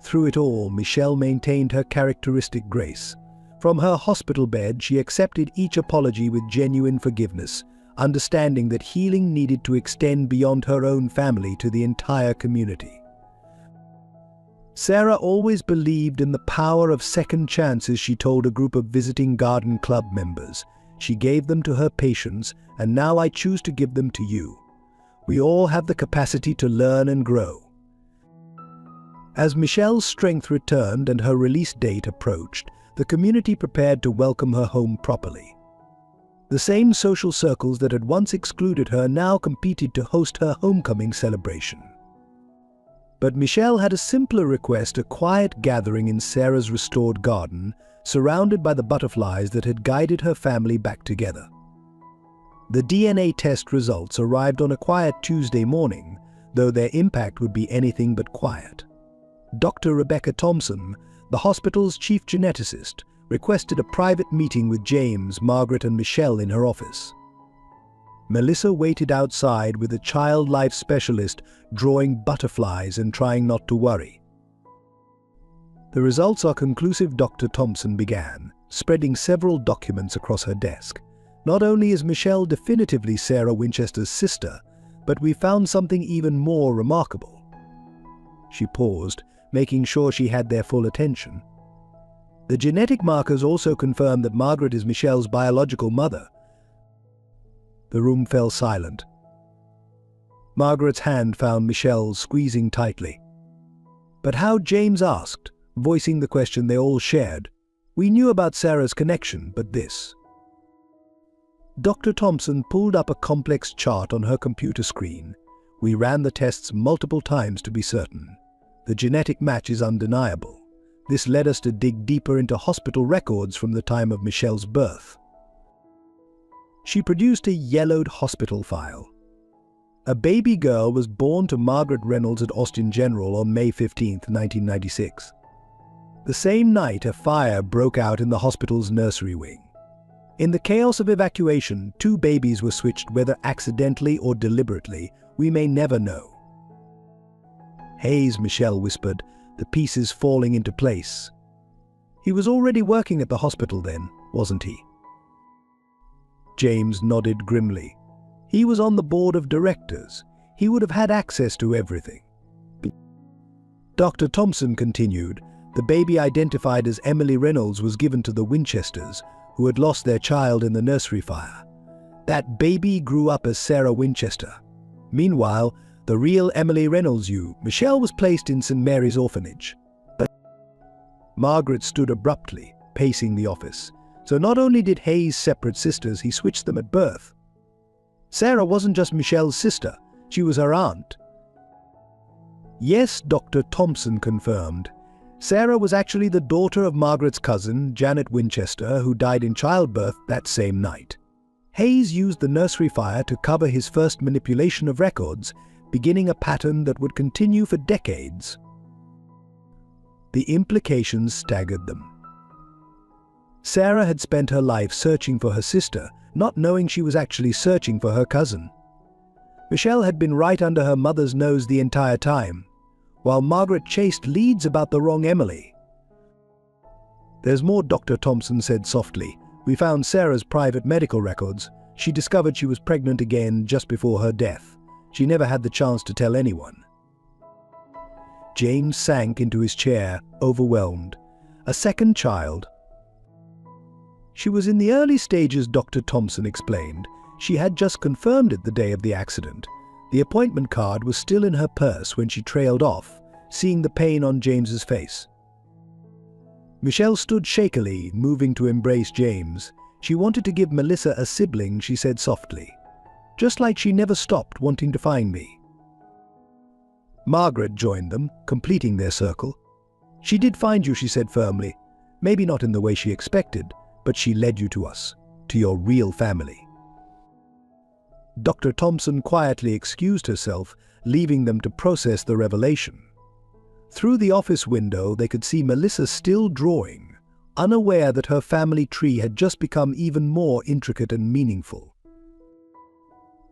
Through it all, Michelle maintained her characteristic grace. From her hospital bed, she accepted each apology with genuine forgiveness, understanding that healing needed to extend beyond her own family to the entire community. Sarah always believed in the power of second chances, she told a group of visiting Garden Club members. She gave them to her patients, and now I choose to give them to you. We all have the capacity to learn and grow. As Michelle's strength returned and her release date approached, the community prepared to welcome her home properly. The same social circles that had once excluded her now competed to host her homecoming celebration. But Michelle had a simpler request: a quiet gathering in Sarah's restored garden, surrounded by the butterflies that had guided her family back together. The DNA test results arrived on a quiet Tuesday morning, though their impact would be anything but quiet. Dr. Rebecca Thompson, the hospital's chief geneticist, requested a private meeting with James, Margaret, and Michelle in her office. Melissa waited outside with a child life specialist, drawing butterflies and trying not to worry. The results are conclusive, Dr. Thompson began, spreading several documents across her desk. Not only is Michelle definitively Sarah Winchester's sister, but we found something even more remarkable. She paused, making sure she had their full attention. The genetic markers also confirm that Margaret is Michelle's biological mother. The room fell silent. Margaret's hand found Michelle's, squeezing tightly. "But how?" James asked, voicing the question they all shared. "We knew about Sarah's connection, but this..." Dr. Thompson pulled up a complex chart on her computer screen. "We ran the tests multiple times to be certain. The genetic match is undeniable. This led us to dig deeper into hospital records from the time of Michelle's birth." She produced a yellowed hospital file. A baby girl was born to Margaret Reynolds at Austin General on May 15, 1996. The same night, a fire broke out in the hospital's nursery wing. In the chaos of evacuation, 2 babies were switched, whether accidentally or deliberately, we may never know. "Hayes," Michelle whispered, the pieces falling into place. "He was already working at the hospital then, wasn't he?" James nodded grimly. "He was on the board of directors. He would have had access to everything." Dr. Thompson continued, "The baby identified as Emily Reynolds was given to the Winchesters, who had lost their child in the nursery fire. That baby grew up as Sarah Winchester. Meanwhile, the real Emily Reynolds, Michelle, was placed in St. Mary's Orphanage." But Margaret stood abruptly, pacing the office. "So not only did Hayes separate sisters, he switched them at birth. Sarah wasn't just Michelle's sister, she was her aunt." "Yes," Dr. Thompson confirmed. "Sarah was actually the daughter of Margaret's cousin, Janet Winchester, who died in childbirth that same night. Hayes used the nursery fire to cover his first manipulation of records, beginning a pattern that would continue for decades." The implications staggered them. Sarah had spent her life searching for her sister, not knowing she was actually searching for her cousin. Michelle had been right under her mother's nose the entire time, while Margaret chased leads about the wrong Emily. "There's more," Dr. Thompson said softly. "We found Sarah's private medical records. She discovered she was pregnant again just before her death. She never had the chance to tell anyone." James sank into his chair, overwhelmed. A second child. "She was in the early stages," Dr. Thompson explained. "She had just confirmed it the day of the accident. The appointment card was still in her purse when she trailed off, seeing the pain on James's face." Michelle stood shakily, moving to embrace James. She wanted to give Melissa a sibling, she said softly. "Just like she never stopped wanting to find me." Margaret joined them, completing their circle. "She did find you," she said firmly. "Maybe not in the way she expected, but she led you to us, to your real family." Dr. Thompson quietly excused herself, leaving them to process the revelation. Through the office window, they could see Melissa still drawing, unaware that her family tree had just become even more intricate and meaningful.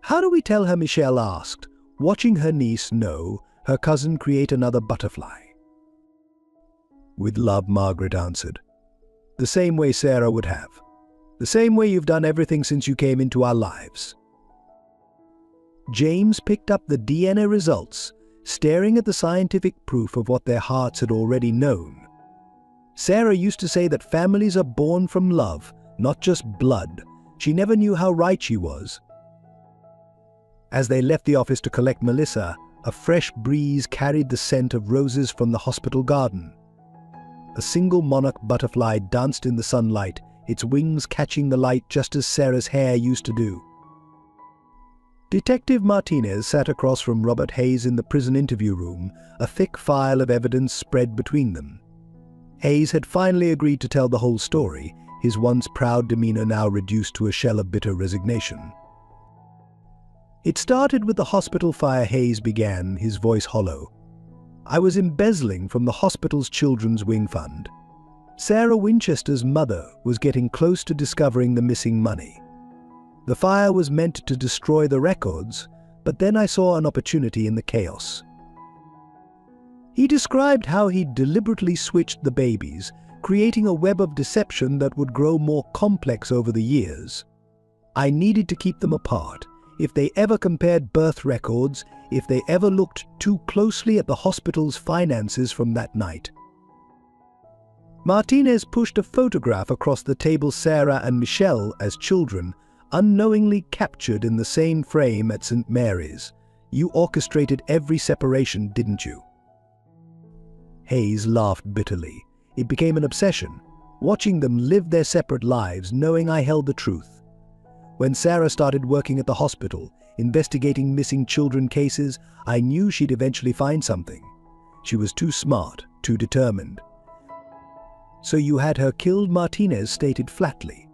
"How do we tell her?" Michelle asked, watching her niece, her cousin, create another butterfly. "With love," Margaret answered. "The same way Sarah would have. The same way you've done everything since you came into our lives." James picked up the DNA results, staring at the scientific proof of what their hearts had already known. Sarah used to say that families are born from love, not just blood. She never knew how right she was. As they left the office to collect Melissa, a fresh breeze carried the scent of roses from the hospital garden. A single monarch butterfly danced in the sunlight, its wings catching the light just as Sarah's hair used to do. Detective Martinez sat across from Robert Hayes in the prison interview room, a thick file of evidence spread between them. Hayes had finally agreed to tell the whole story, his once proud demeanor now reduced to a shell of bitter resignation. "It started with the hospital fire," Hayes began, his voice hollow. "I was embezzling from the hospital's children's wing fund. Sarah Winchester's mother was getting close to discovering the missing money. The fire was meant to destroy the records, but then I saw an opportunity in the chaos." He described how he deliberately switched the babies, creating a web of deception that would grow more complex over the years. "I needed to keep them apart. If they ever compared birth records, if they ever looked too closely at the hospital's finances from that night." Martinez pushed a photograph across the table. Sarah and Michelle, as children, unknowingly captured in the same frame at St. Mary's. "You orchestrated every separation, didn't you?" Hayes laughed bitterly. "It became an obsession, watching them live their separate lives, knowing I held the truth. When Sarah started working at the hospital, investigating missing children cases, I knew she'd eventually find something. She was too smart, too determined." "So you had her killed?" Martinez stated flatly.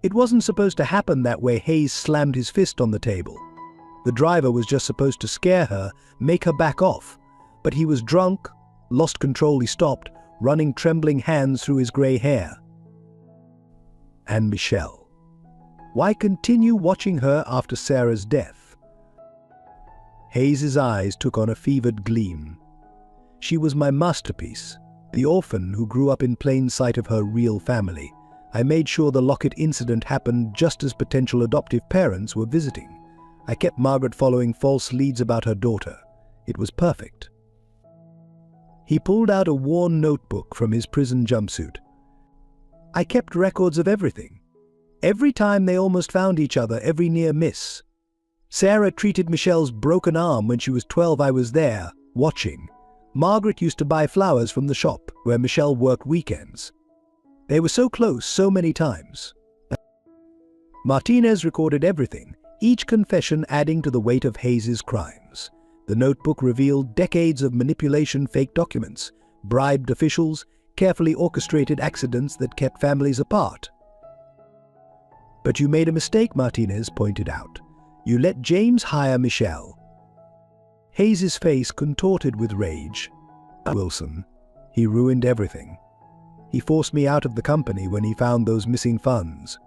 "It wasn't supposed to happen that way." Hayes slammed his fist on the table. "The driver was just supposed to scare her, make her back off. But he was drunk, lost control." He stopped, running trembling hands through his grey hair. "And Michelle? Why continue watching her after Sarah's death?" Hayes's eyes took on a fevered gleam. "She was my masterpiece, the orphan who grew up in plain sight of her real family. I made sure the Lockett incident happened just as potential adoptive parents were visiting. I kept Margaret following false leads about her daughter. It was perfect." He pulled out a worn notebook from his prison jumpsuit. "I kept records of everything. Every time they almost found each other, every near miss. Sarah treated Michelle's broken arm when she was 12. I was there, watching. Margaret used to buy flowers from the shop where Michelle worked weekends. They were so close so many times." Martinez recorded everything, each confession adding to the weight of Hayes's crimes. The notebook revealed decades of manipulation, fake documents, bribed officials, carefully orchestrated accidents that kept families apart. "But you made a mistake," Martinez pointed out. "You let James hire Michelle." Hayes's face contorted with rage. "Wilson, he ruined everything. He forced me out of the company when he found those missing funds.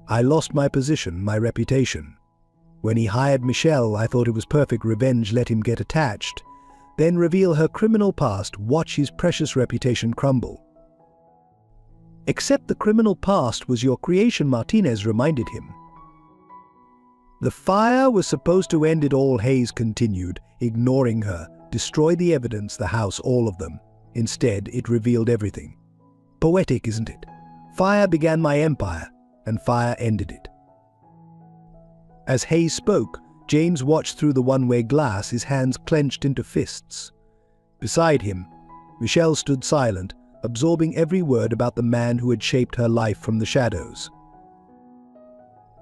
I lost my position, my reputation. When he hired Michelle, I thought it was perfect revenge. Let him get attached, then reveal her criminal past, watch his precious reputation crumble." "Except the criminal past was your creation," Martinez reminded him. "The fire was supposed to end it all," Hayes continued, ignoring her. "Destroy the evidence, the house, all of them. Instead, it revealed everything. Poetic, isn't it? Fire began my empire, and fire ended it." As Hayes spoke, James watched through the one-way glass, his hands clenched into fists. Beside him, Michelle stood silent, absorbing every word about the man who had shaped her life from the shadows.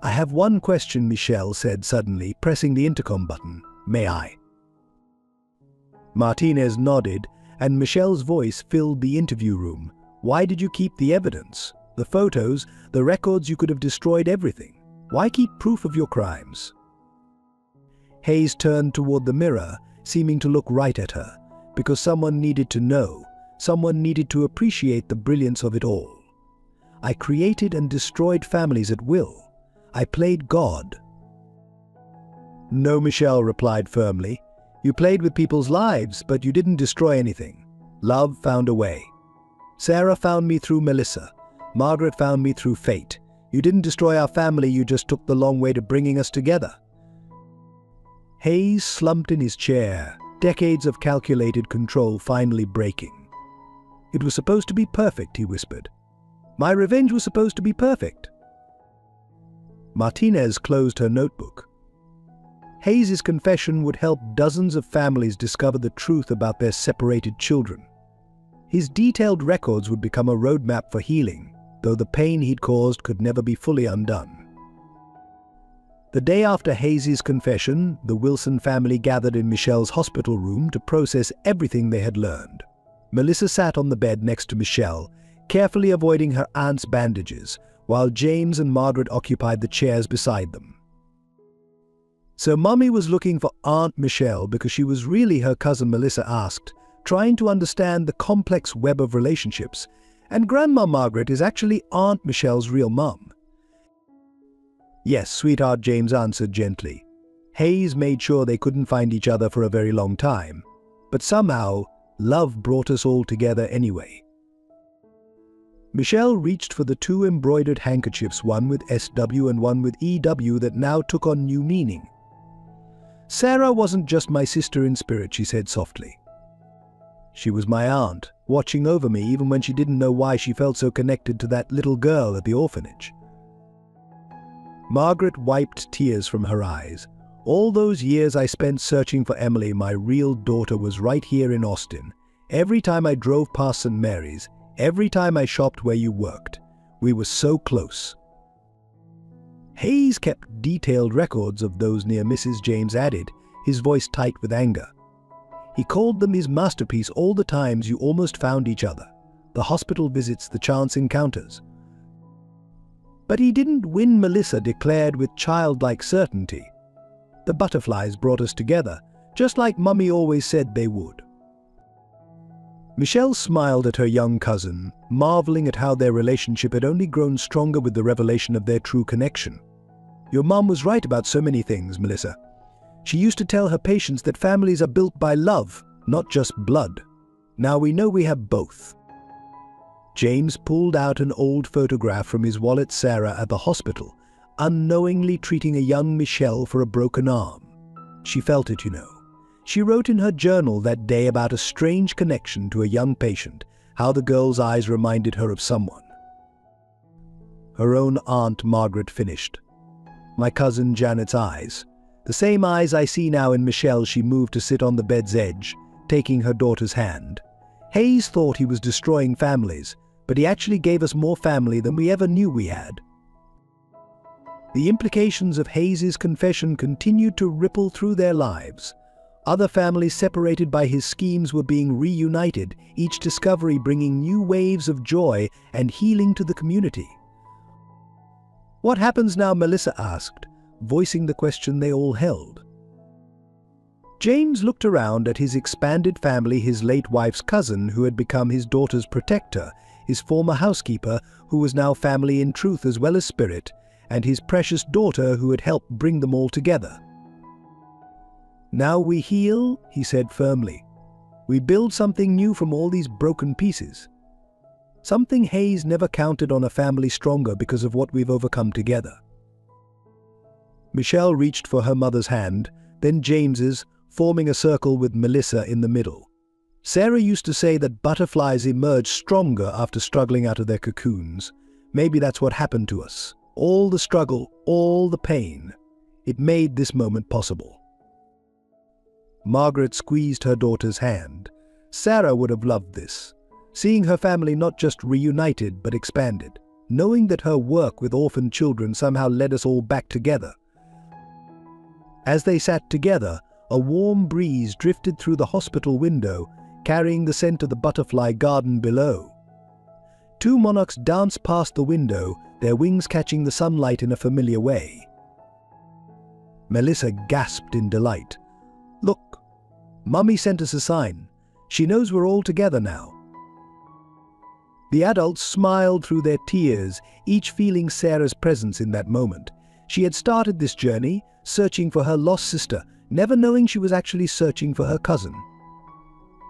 "I have one question," Michelle said suddenly, pressing the intercom button. "May I?" Martinez nodded, and Michelle's voice filled the interview room. "Why did you keep the evidence? The photos, the records? You could have destroyed everything. Why keep proof of your crimes?" Hayes turned toward the mirror, seeming to look right at her, because someone needed to know, someone needed to appreciate the brilliance of it all. I created and destroyed families at will. I played God. No, Michelle replied firmly. You played with people's lives, but you didn't destroy anything. Love found a way. Sarah found me through Melissa. Margaret found me through fate. You didn't destroy our family, you just took the long way to bringing us together. Hayes slumped in his chair, decades of calculated control finally breaking. It was supposed to be perfect, he whispered. My revenge was supposed to be perfect. Martinez closed her notebook. Hayes's confession would help dozens of families discover the truth about their separated children. His detailed records would become a roadmap for healing, though the pain he'd caused could never be fully undone. The day after Hayes's confession, the Wilson family gathered in Michelle's hospital room to process everything they had learned. Melissa sat on the bed next to Michelle, carefully avoiding her aunt's bandages, while James and Margaret occupied the chairs beside them. So Mummy was looking for Aunt Michelle because she was really her cousin, Melissa asked, trying to understand the complex web of relationships, and Grandma Margaret is actually Aunt Michelle's real mum. Yes, sweetheart, James answered gently. Hayes made sure they couldn't find each other for a very long time, but somehow, love brought us all together anyway. Michelle reached for the two embroidered handkerchiefs, one with SW and one with EW, that now took on new meaning. Sarah wasn't just my sister in spirit, she said softly. She was my aunt, watching over me even when she didn't know why she felt so connected to that little girl at the orphanage. Margaret wiped tears from her eyes. All those years I spent searching for Emily, my real daughter, was right here in Austin. Every time I drove past St. Mary's, every time I shopped where you worked, we were so close. Hayes kept detailed records of those near misses, James added, his voice tight with anger. He called them his masterpiece, all the times you almost found each other, the hospital visits, the chance encounters. But he didn't win, Melissa declared with childlike certainty. The butterflies brought us together, just like Mummy always said they would. Michelle smiled at her young cousin, marveling at how their relationship had only grown stronger with the revelation of their true connection. Your mom was right about so many things, Melissa. She used to tell her patients that families are built by love, not just blood. Now we know we have both. James pulled out an old photograph from his wallet. Sarah at the hospital, unknowingly treating a young Michelle for a broken arm. She felt it, you know. She wrote in her journal that day about a strange connection to a young patient, how the girl's eyes reminded her of someone. Her own Aunt Margaret finished. My cousin Janet's eyes. The same eyes I see now in Michelle. She moved to sit on the bed's edge, taking her daughter's hand. Hayes thought he was destroying families, but he actually gave us more family than we ever knew we had. The implications of Hayes's confession continued to ripple through their lives. Other families separated by his schemes were being reunited, each discovery bringing new waves of joy and healing to the community. What happens now? Melissa asked, voicing the question they all held. James looked around at his expanded family, his late wife's cousin who had become his daughter's protector, his former housekeeper who was now family in truth as well as spirit, and his precious daughter who had helped bring them all together. Now we heal, he said firmly. We build something new from all these broken pieces. Something Hayes never counted on a family stronger because of what we've overcome together. Michelle reached for her mother's hand, then James's, forming a circle with Melissa in the middle. Sarah used to say that butterflies emerge stronger after struggling out of their cocoons. Maybe that's what happened to us. All the struggle, all the pain. It made this moment possible. Margaret squeezed her daughter's hand. Sarah would have loved this, seeing her family not just reunited but expanded, knowing that her work with orphaned children somehow led us all back together. As they sat together, a warm breeze drifted through the hospital window, carrying the scent of the butterfly garden below. Two monarchs danced past the window, their wings catching the sunlight in a familiar way. Melissa gasped in delight. "Look, Mummy sent us a sign. She knows we're all together now." The adults smiled through their tears, each feeling Sarah's presence in that moment. She had started this journey, searching for her lost sister, never knowing she was actually searching for her cousin.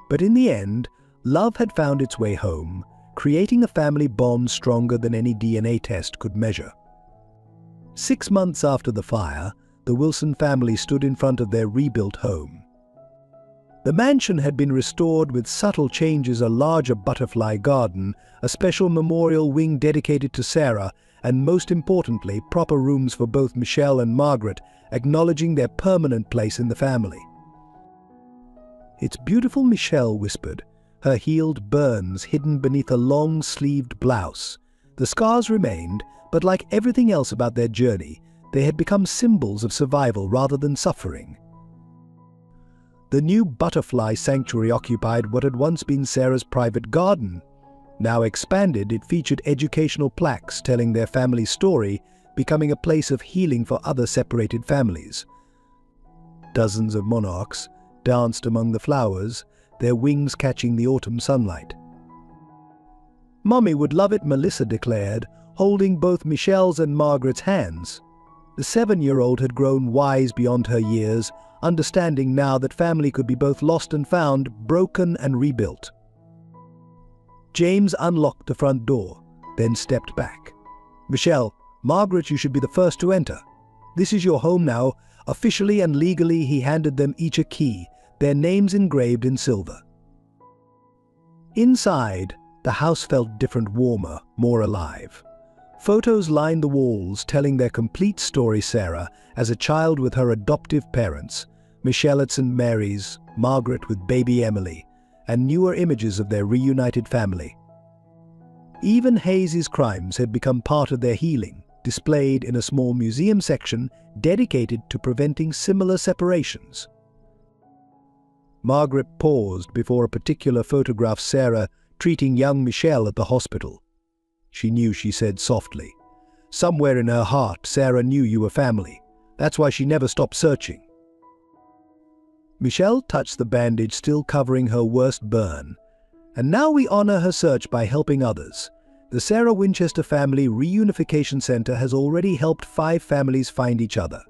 But in the end, love had found its way home, creating a family bond stronger than any DNA test could measure. 6 months after the fire, the Wilson family stood in front of their rebuilt home. The mansion had been restored with subtle changes: a larger butterfly garden, a special memorial wing dedicated to Sarah, and most importantly, proper rooms for both Michelle and Margaret, acknowledging their permanent place in the family. "It's beautiful," Michelle whispered, her healed burns hidden beneath a long-sleeved blouse. The scars remained, but like everything else about their journey, they had become symbols of survival rather than suffering. The new butterfly sanctuary occupied what had once been Sarah's private garden. Now expanded, it featured educational plaques telling their family's story, becoming a place of healing for other separated families. Dozens of monarchs danced among the flowers, their wings catching the autumn sunlight. "Mummy would love it," Melissa declared, holding both Michelle's and Margaret's hands. The 7-year-old had grown wise beyond her years, understanding now that family could be both lost and found, broken and rebuilt. James unlocked the front door, then stepped back. "Michelle, Margaret, you should be the first to enter. This is your home now." Officially and legally, he handed them each a key, their names engraved in silver. Inside, the house felt different, warmer, more alive. Photos lined the walls, telling their complete story: Sarah as a child with her adoptive parents, Michelle at St. Mary's, Margaret with baby Emily, and newer images of their reunited family. Even Hayes's crimes had become part of their healing, displayed in a small museum section dedicated to preventing similar separations. Margaret paused before a particular photograph: Sarah treating young Michelle at the hospital. "She knew," she said softly. "Somewhere in her heart, Sarah knew you were family. That's why she never stopped searching." Michelle touched the bandage still covering her worst burn. "And now we honor her search by helping others. The Sarah Winchester Family Reunification Center has already helped 5 families find each other."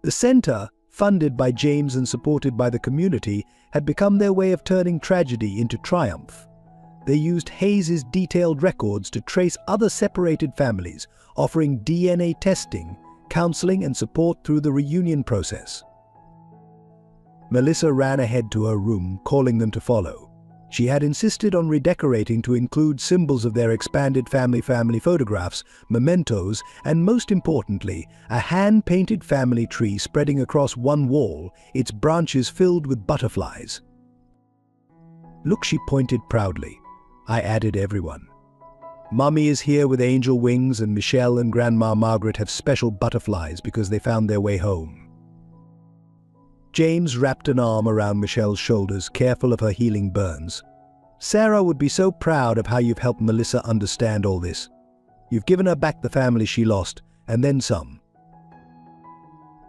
The center, funded by James and supported by the community, had become their way of turning tragedy into triumph. They used Hayes's detailed records to trace other separated families, offering DNA testing, counseling and support through the reunion process. Melissa ran ahead to her room, calling them to follow. She had insisted on redecorating to include symbols of their expanded family photographs, mementos, and most importantly, a hand-painted family tree spreading across one wall, its branches filled with butterflies. "Look," she pointed proudly. "I added everyone. Mummy is here with angel wings, and Michelle and Grandma Margaret have special butterflies because they found their way home." James wrapped an arm around Michelle's shoulders, careful of her healing burns. "Sarah would be so proud of how you've helped Melissa understand all this. You've given her back the family she lost, and then some."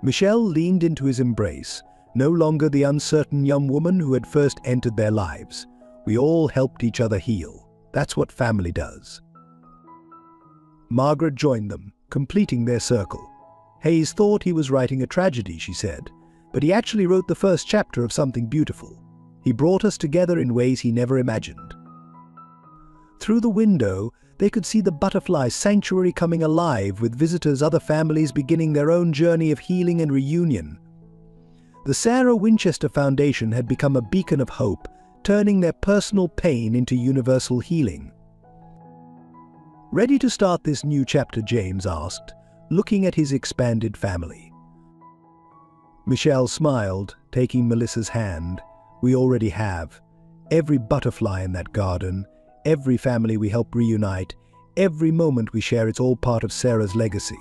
Michelle leaned into his embrace, no longer the uncertain young woman who had first entered their lives. "We all helped each other heal. That's what family does." Margaret joined them, completing their circle. "Hayes thought he was writing a tragedy," she said, "but he actually wrote the first chapter of something beautiful. He brought us together in ways he never imagined." Through the window, they could see the butterfly sanctuary coming alive, with visitors, other families beginning their own journey of healing and reunion. The Sarah Winchester Foundation had become a beacon of hope, turning their personal pain into universal healing. "Ready to start this new chapter?" James asked, looking at his expanded family. Michelle smiled, taking Melissa's hand. "We already have. Every butterfly in that garden, every family we help reunite, every moment we share, it's all part of Sarah's legacy.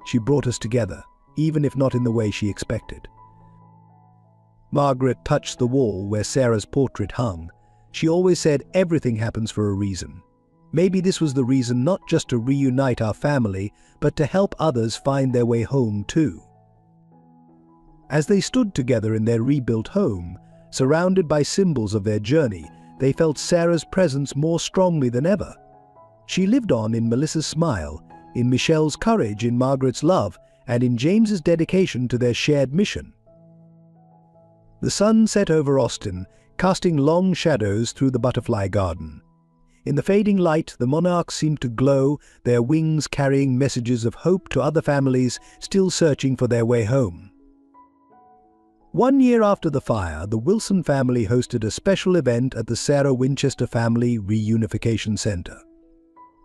She brought us together, even if not in the way she expected." Margaret touched the wall where Sarah's portrait hung. She always said everything happens for a reason. Maybe this was the reason, not just to reunite our family, but to help others find their way home too. As they stood together in their rebuilt home, surrounded by symbols of their journey, they felt Sarah's presence more strongly than ever. She lived on in Melissa's smile, in Michelle's courage, in Margaret's love, and in James's dedication to their shared mission. The sun set over Austin, casting long shadows through the butterfly garden. In the fading light, the monarchs seemed to glow, their wings carrying messages of hope to other families still searching for their way home. 1 year after the fire, the Wilson family hosted a special event at the Sarah Winchester Family Reunification Center.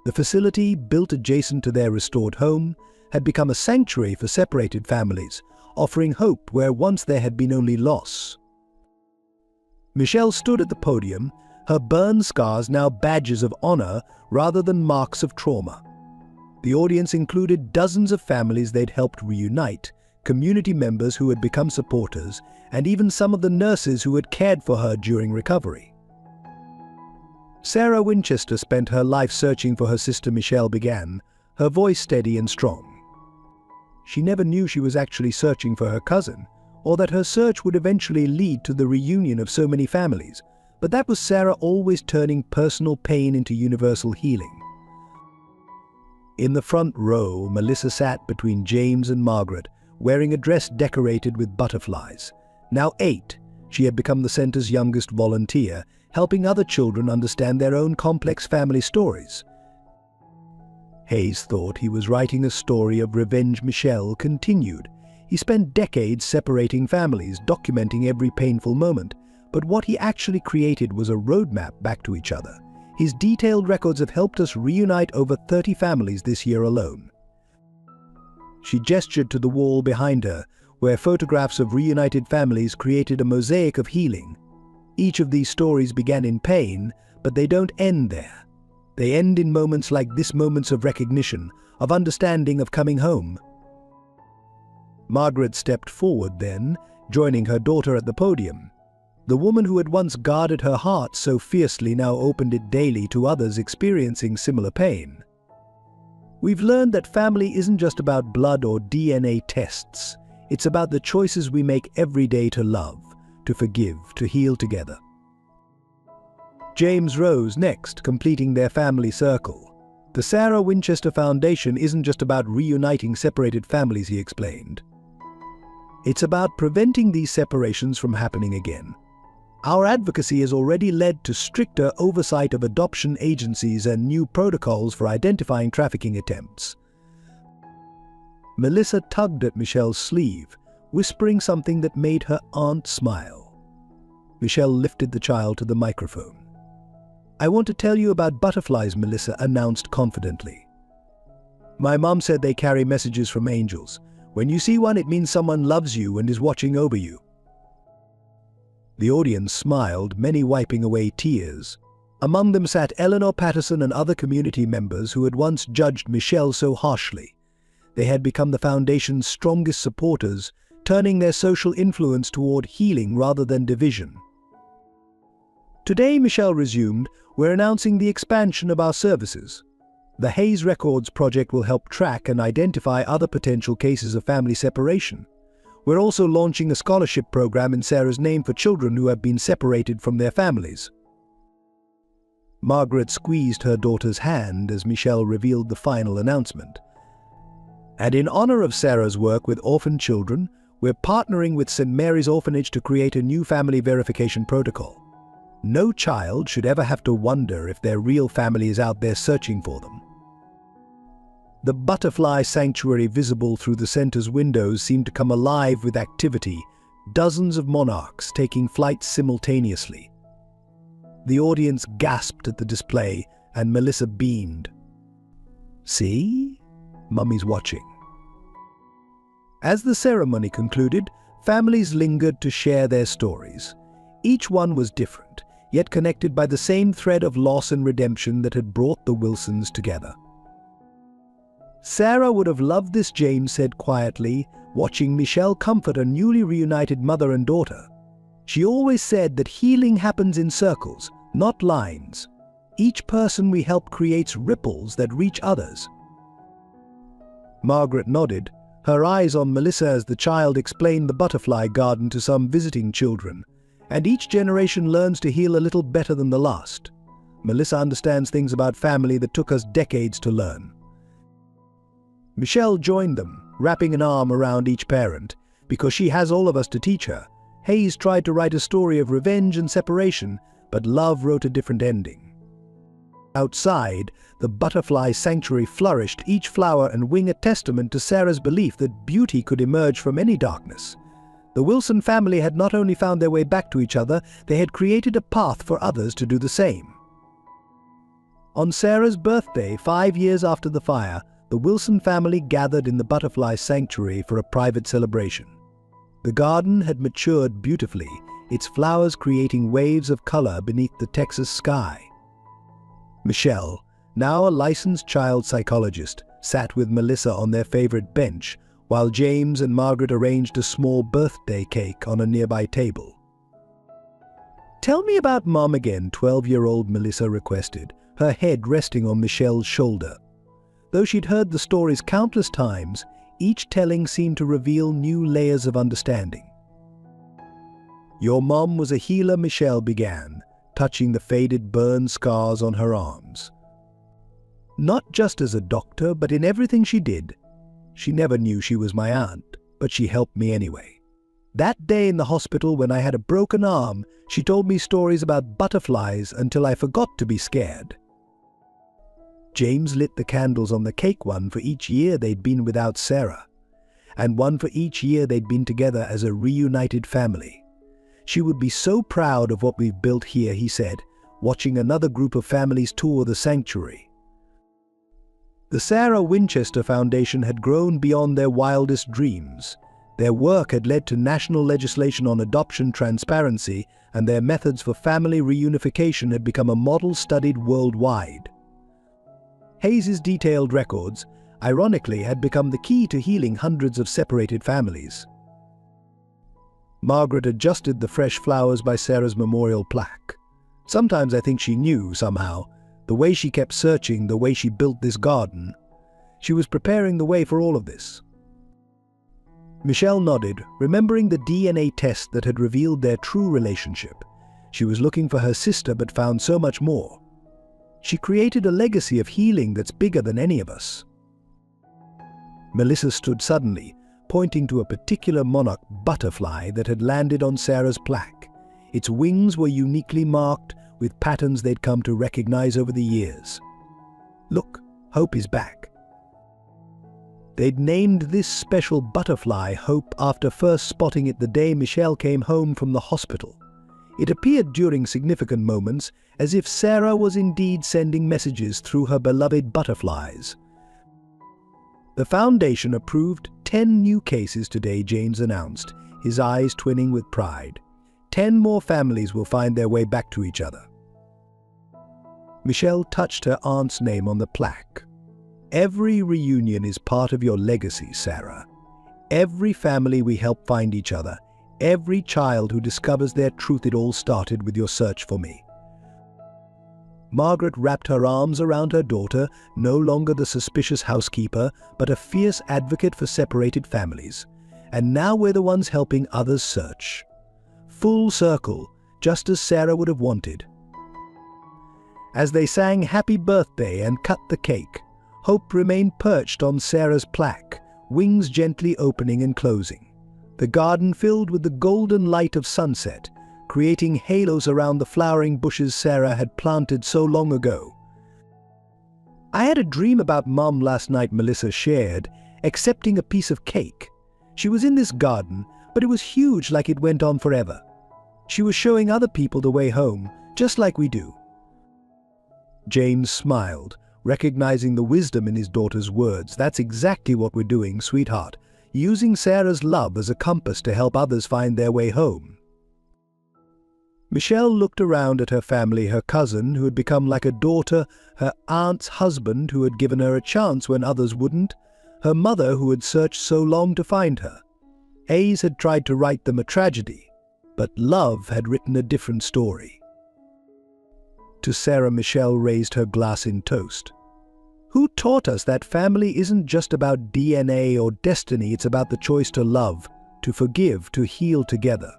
The facility, built adjacent to their restored home, had become a sanctuary for separated families, offering hope where once there had been only loss. Michelle stood at the podium, her burn scars now badges of honor rather than marks of trauma. The audience included dozens of families they'd helped reunite, community members who had become supporters, and even some of the nurses who had cared for her during recovery. Sarah Winchester spent her life searching for her sister Michelle began, her voice steady and strong. She never knew she was actually searching for her cousin, or that her search would eventually lead to the reunion of so many families, but that was Sarah always turning personal pain into universal healing. In the front row, Melissa sat between James and Margaret, wearing a dress decorated with butterflies. Now 8, she had become the center's youngest volunteer, helping other children understand their own complex family stories. Hayes thought he was writing a story of revenge. Michelle continued. He spent decades separating families, documenting every painful moment, but what he actually created was a roadmap back to each other. His detailed records have helped us reunite over 30 families this year alone. She gestured to the wall behind her, where photographs of reunited families created a mosaic of healing. Each of these stories began in pain, but they don't end there. They end in moments like this, moments of recognition, of understanding, of coming home. Margaret stepped forward then, joining her daughter at the podium. The woman who had once guarded her heart so fiercely now opened it daily to others experiencing similar pain. We've learned that family isn't just about blood or DNA tests. It's about the choices we make every day to love, to forgive, to heal together. James rose next, completing their family circle. The Sarah Winchester Foundation isn't just about reuniting separated families, he explained. It's about preventing these separations from happening again. Our advocacy has already led to stricter oversight of adoption agencies and new protocols for identifying trafficking attempts. Melissa tugged at Michelle's sleeve, whispering something that made her aunt smile. Michelle lifted the child to the microphone. "I want to tell you about butterflies," Melissa announced confidently. "My mom said they carry messages from angels. When you see one, it means someone loves you and is watching over you." The audience smiled, many wiping away tears. Among them sat Eleanor Patterson and other community members who had once judged Michelle so harshly. They had become the Foundation's strongest supporters, turning their social influence toward healing rather than division. "Today," Michelle resumed, "we're announcing the expansion of our services. The Hayes Records project will help track and identify other potential cases of family separation. We're also launching a scholarship program in Sarah's name for children who have been separated from their families." Margaret squeezed her daughter's hand as Michelle revealed the final announcement. "And in honor of Sarah's work with orphan children, we're partnering with St. Mary's Orphanage to create a new family verification protocol. No child should ever have to wonder if their real family is out there searching for them." The butterfly sanctuary visible through the center's windows seemed to come alive with activity, dozens of monarchs taking flight simultaneously. The audience gasped at the display, and Melissa beamed. "See? Mummy's watching." As the ceremony concluded, families lingered to share their stories. Each one was different, yet connected by the same thread of loss and redemption that had brought the Wilsons together. "Sarah would have loved this," James said quietly, watching Michelle comfort a newly reunited mother and daughter. "She always said that healing happens in circles, not lines. Each person we help creates ripples that reach others." Margaret nodded, her eyes on Melissa as the child explained the butterfly garden to some visiting children, and each generation learns to heal a little better than the last. Melissa understands things about family that took us decades to learn. Michelle joined them, wrapping an arm around each parent. Because she has all of us to teach her, Hayes tried to write a story of revenge and separation, but love wrote a different ending. Outside, the butterfly sanctuary flourished, each flower and wing a testament to Sarah's belief that beauty could emerge from any darkness. The Wilson family had not only found their way back to each other, they had created a path for others to do the same. On Sarah's birthday, 5 years after the fire, the Wilson family gathered in the butterfly sanctuary for a private celebration. The garden had matured beautifully, its flowers creating waves of color beneath the Texas sky. Michelle, now a licensed child psychologist, sat with Melissa on their favorite bench, while James and Margaret arranged a small birthday cake on a nearby table. "Tell me about Mom again," 12-year-old Melissa requested, her head resting on Michelle's shoulder. Though she'd heard the stories countless times, each telling seemed to reveal new layers of understanding. "Your mom was a healer," Michelle began, touching the faded burn scars on her arms. "Not just as a doctor, but in everything she did. She never knew she was my aunt, but she helped me anyway. That day in the hospital when I had a broken arm, she told me stories about butterflies until I forgot to be scared." James lit the candles on the cake, one for each year they'd been without Sarah, and one for each year they'd been together as a reunited family. "She would be so proud of what we've built here," he said, watching another group of families tour the sanctuary. The Sarah Winchester Foundation had grown beyond their wildest dreams. Their work had led to national legislation on adoption transparency, and their methods for family reunification had become a model studied worldwide. Hayes's detailed records, ironically, had become the key to healing hundreds of separated families. Margaret adjusted the fresh flowers by Sarah's memorial plaque. "Sometimes I think she knew, somehow, the way she kept searching, the way she built this garden. She was preparing the way for all of this." Michelle nodded, remembering the DNA test that had revealed their true relationship. She was looking for her sister but found so much more. She created a legacy of healing that's bigger than any of us. Melissa stood suddenly, pointing to a particular monarch butterfly that had landed on Sarah's plaque. Its wings were uniquely marked with patterns they'd come to recognize over the years. "Look, Hope is back." They'd named this special butterfly Hope after first spotting it the day Michelle came home from the hospital. It appeared during significant moments, as if Sarah was indeed sending messages through her beloved butterflies. The foundation approved 10 new cases today, James announced, his eyes twinning with pride. 10 more families will find their way back to each other. Michelle touched her aunt's name on the plaque. "Every reunion is part of your legacy, Sarah. Every family we help find each other. Every child who discovers their truth, it all started with your search for me." Margaret wrapped her arms around her daughter, no longer the suspicious housekeeper, but a fierce advocate for separated families. "And now we're the ones helping others search. Full circle, just as Sarah would have wanted." As they sang happy birthday and cut the cake, Hope remained perched on Sarah's plaque, wings gently opening and closing. The garden filled with the golden light of sunset, creating halos around the flowering bushes Sarah had planted so long ago. "I had a dream about Mom last night," Melissa shared, accepting a piece of cake. "She was in this garden, but it was huge, like it went on forever. She was showing other people the way home, just like we do." James smiled, recognizing the wisdom in his daughter's words. "That's exactly what we're doing, sweetheart. Using Sarah's love as a compass to help others find their way home." Michelle looked around at her family, her cousin, who had become like a daughter, her aunt's husband, who had given her a chance when others wouldn't, her mother, who had searched so long to find her. Hayes had tried to write them a tragedy, but love had written a different story. To Sarah, Michelle raised her glass in toast. Who taught us that family isn't just about DNA or destiny, it's about the choice to love, to forgive, to heal together?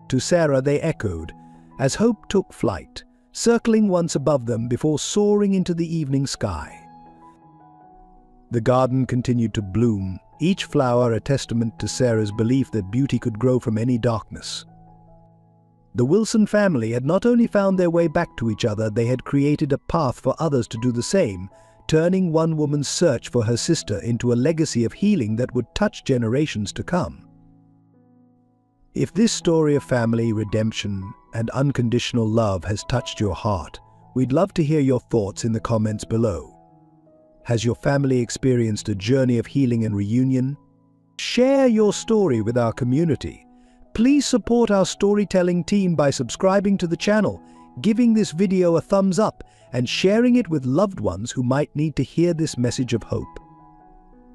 To Sarah they echoed, as hope took flight, circling once above them before soaring into the evening sky. The garden continued to bloom, each flower a testament to Sarah's belief that beauty could grow from any darkness. The Wilson family had not only found their way back to each other, they had created a path for others to do the same, turning one woman's search for her sister into a legacy of healing that would touch generations to come. If this story of family, redemption, and unconditional love has touched your heart, we'd love to hear your thoughts in the comments below. Has your family experienced a journey of healing and reunion? Share your story with our community. Please support our storytelling team by subscribing to the channel, giving this video a thumbs up, and sharing it with loved ones who might need to hear this message of hope.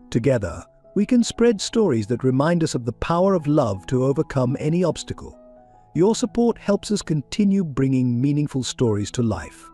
Together, we can spread stories that remind us of the power of love to overcome any obstacle. Your support helps us continue bringing meaningful stories to life.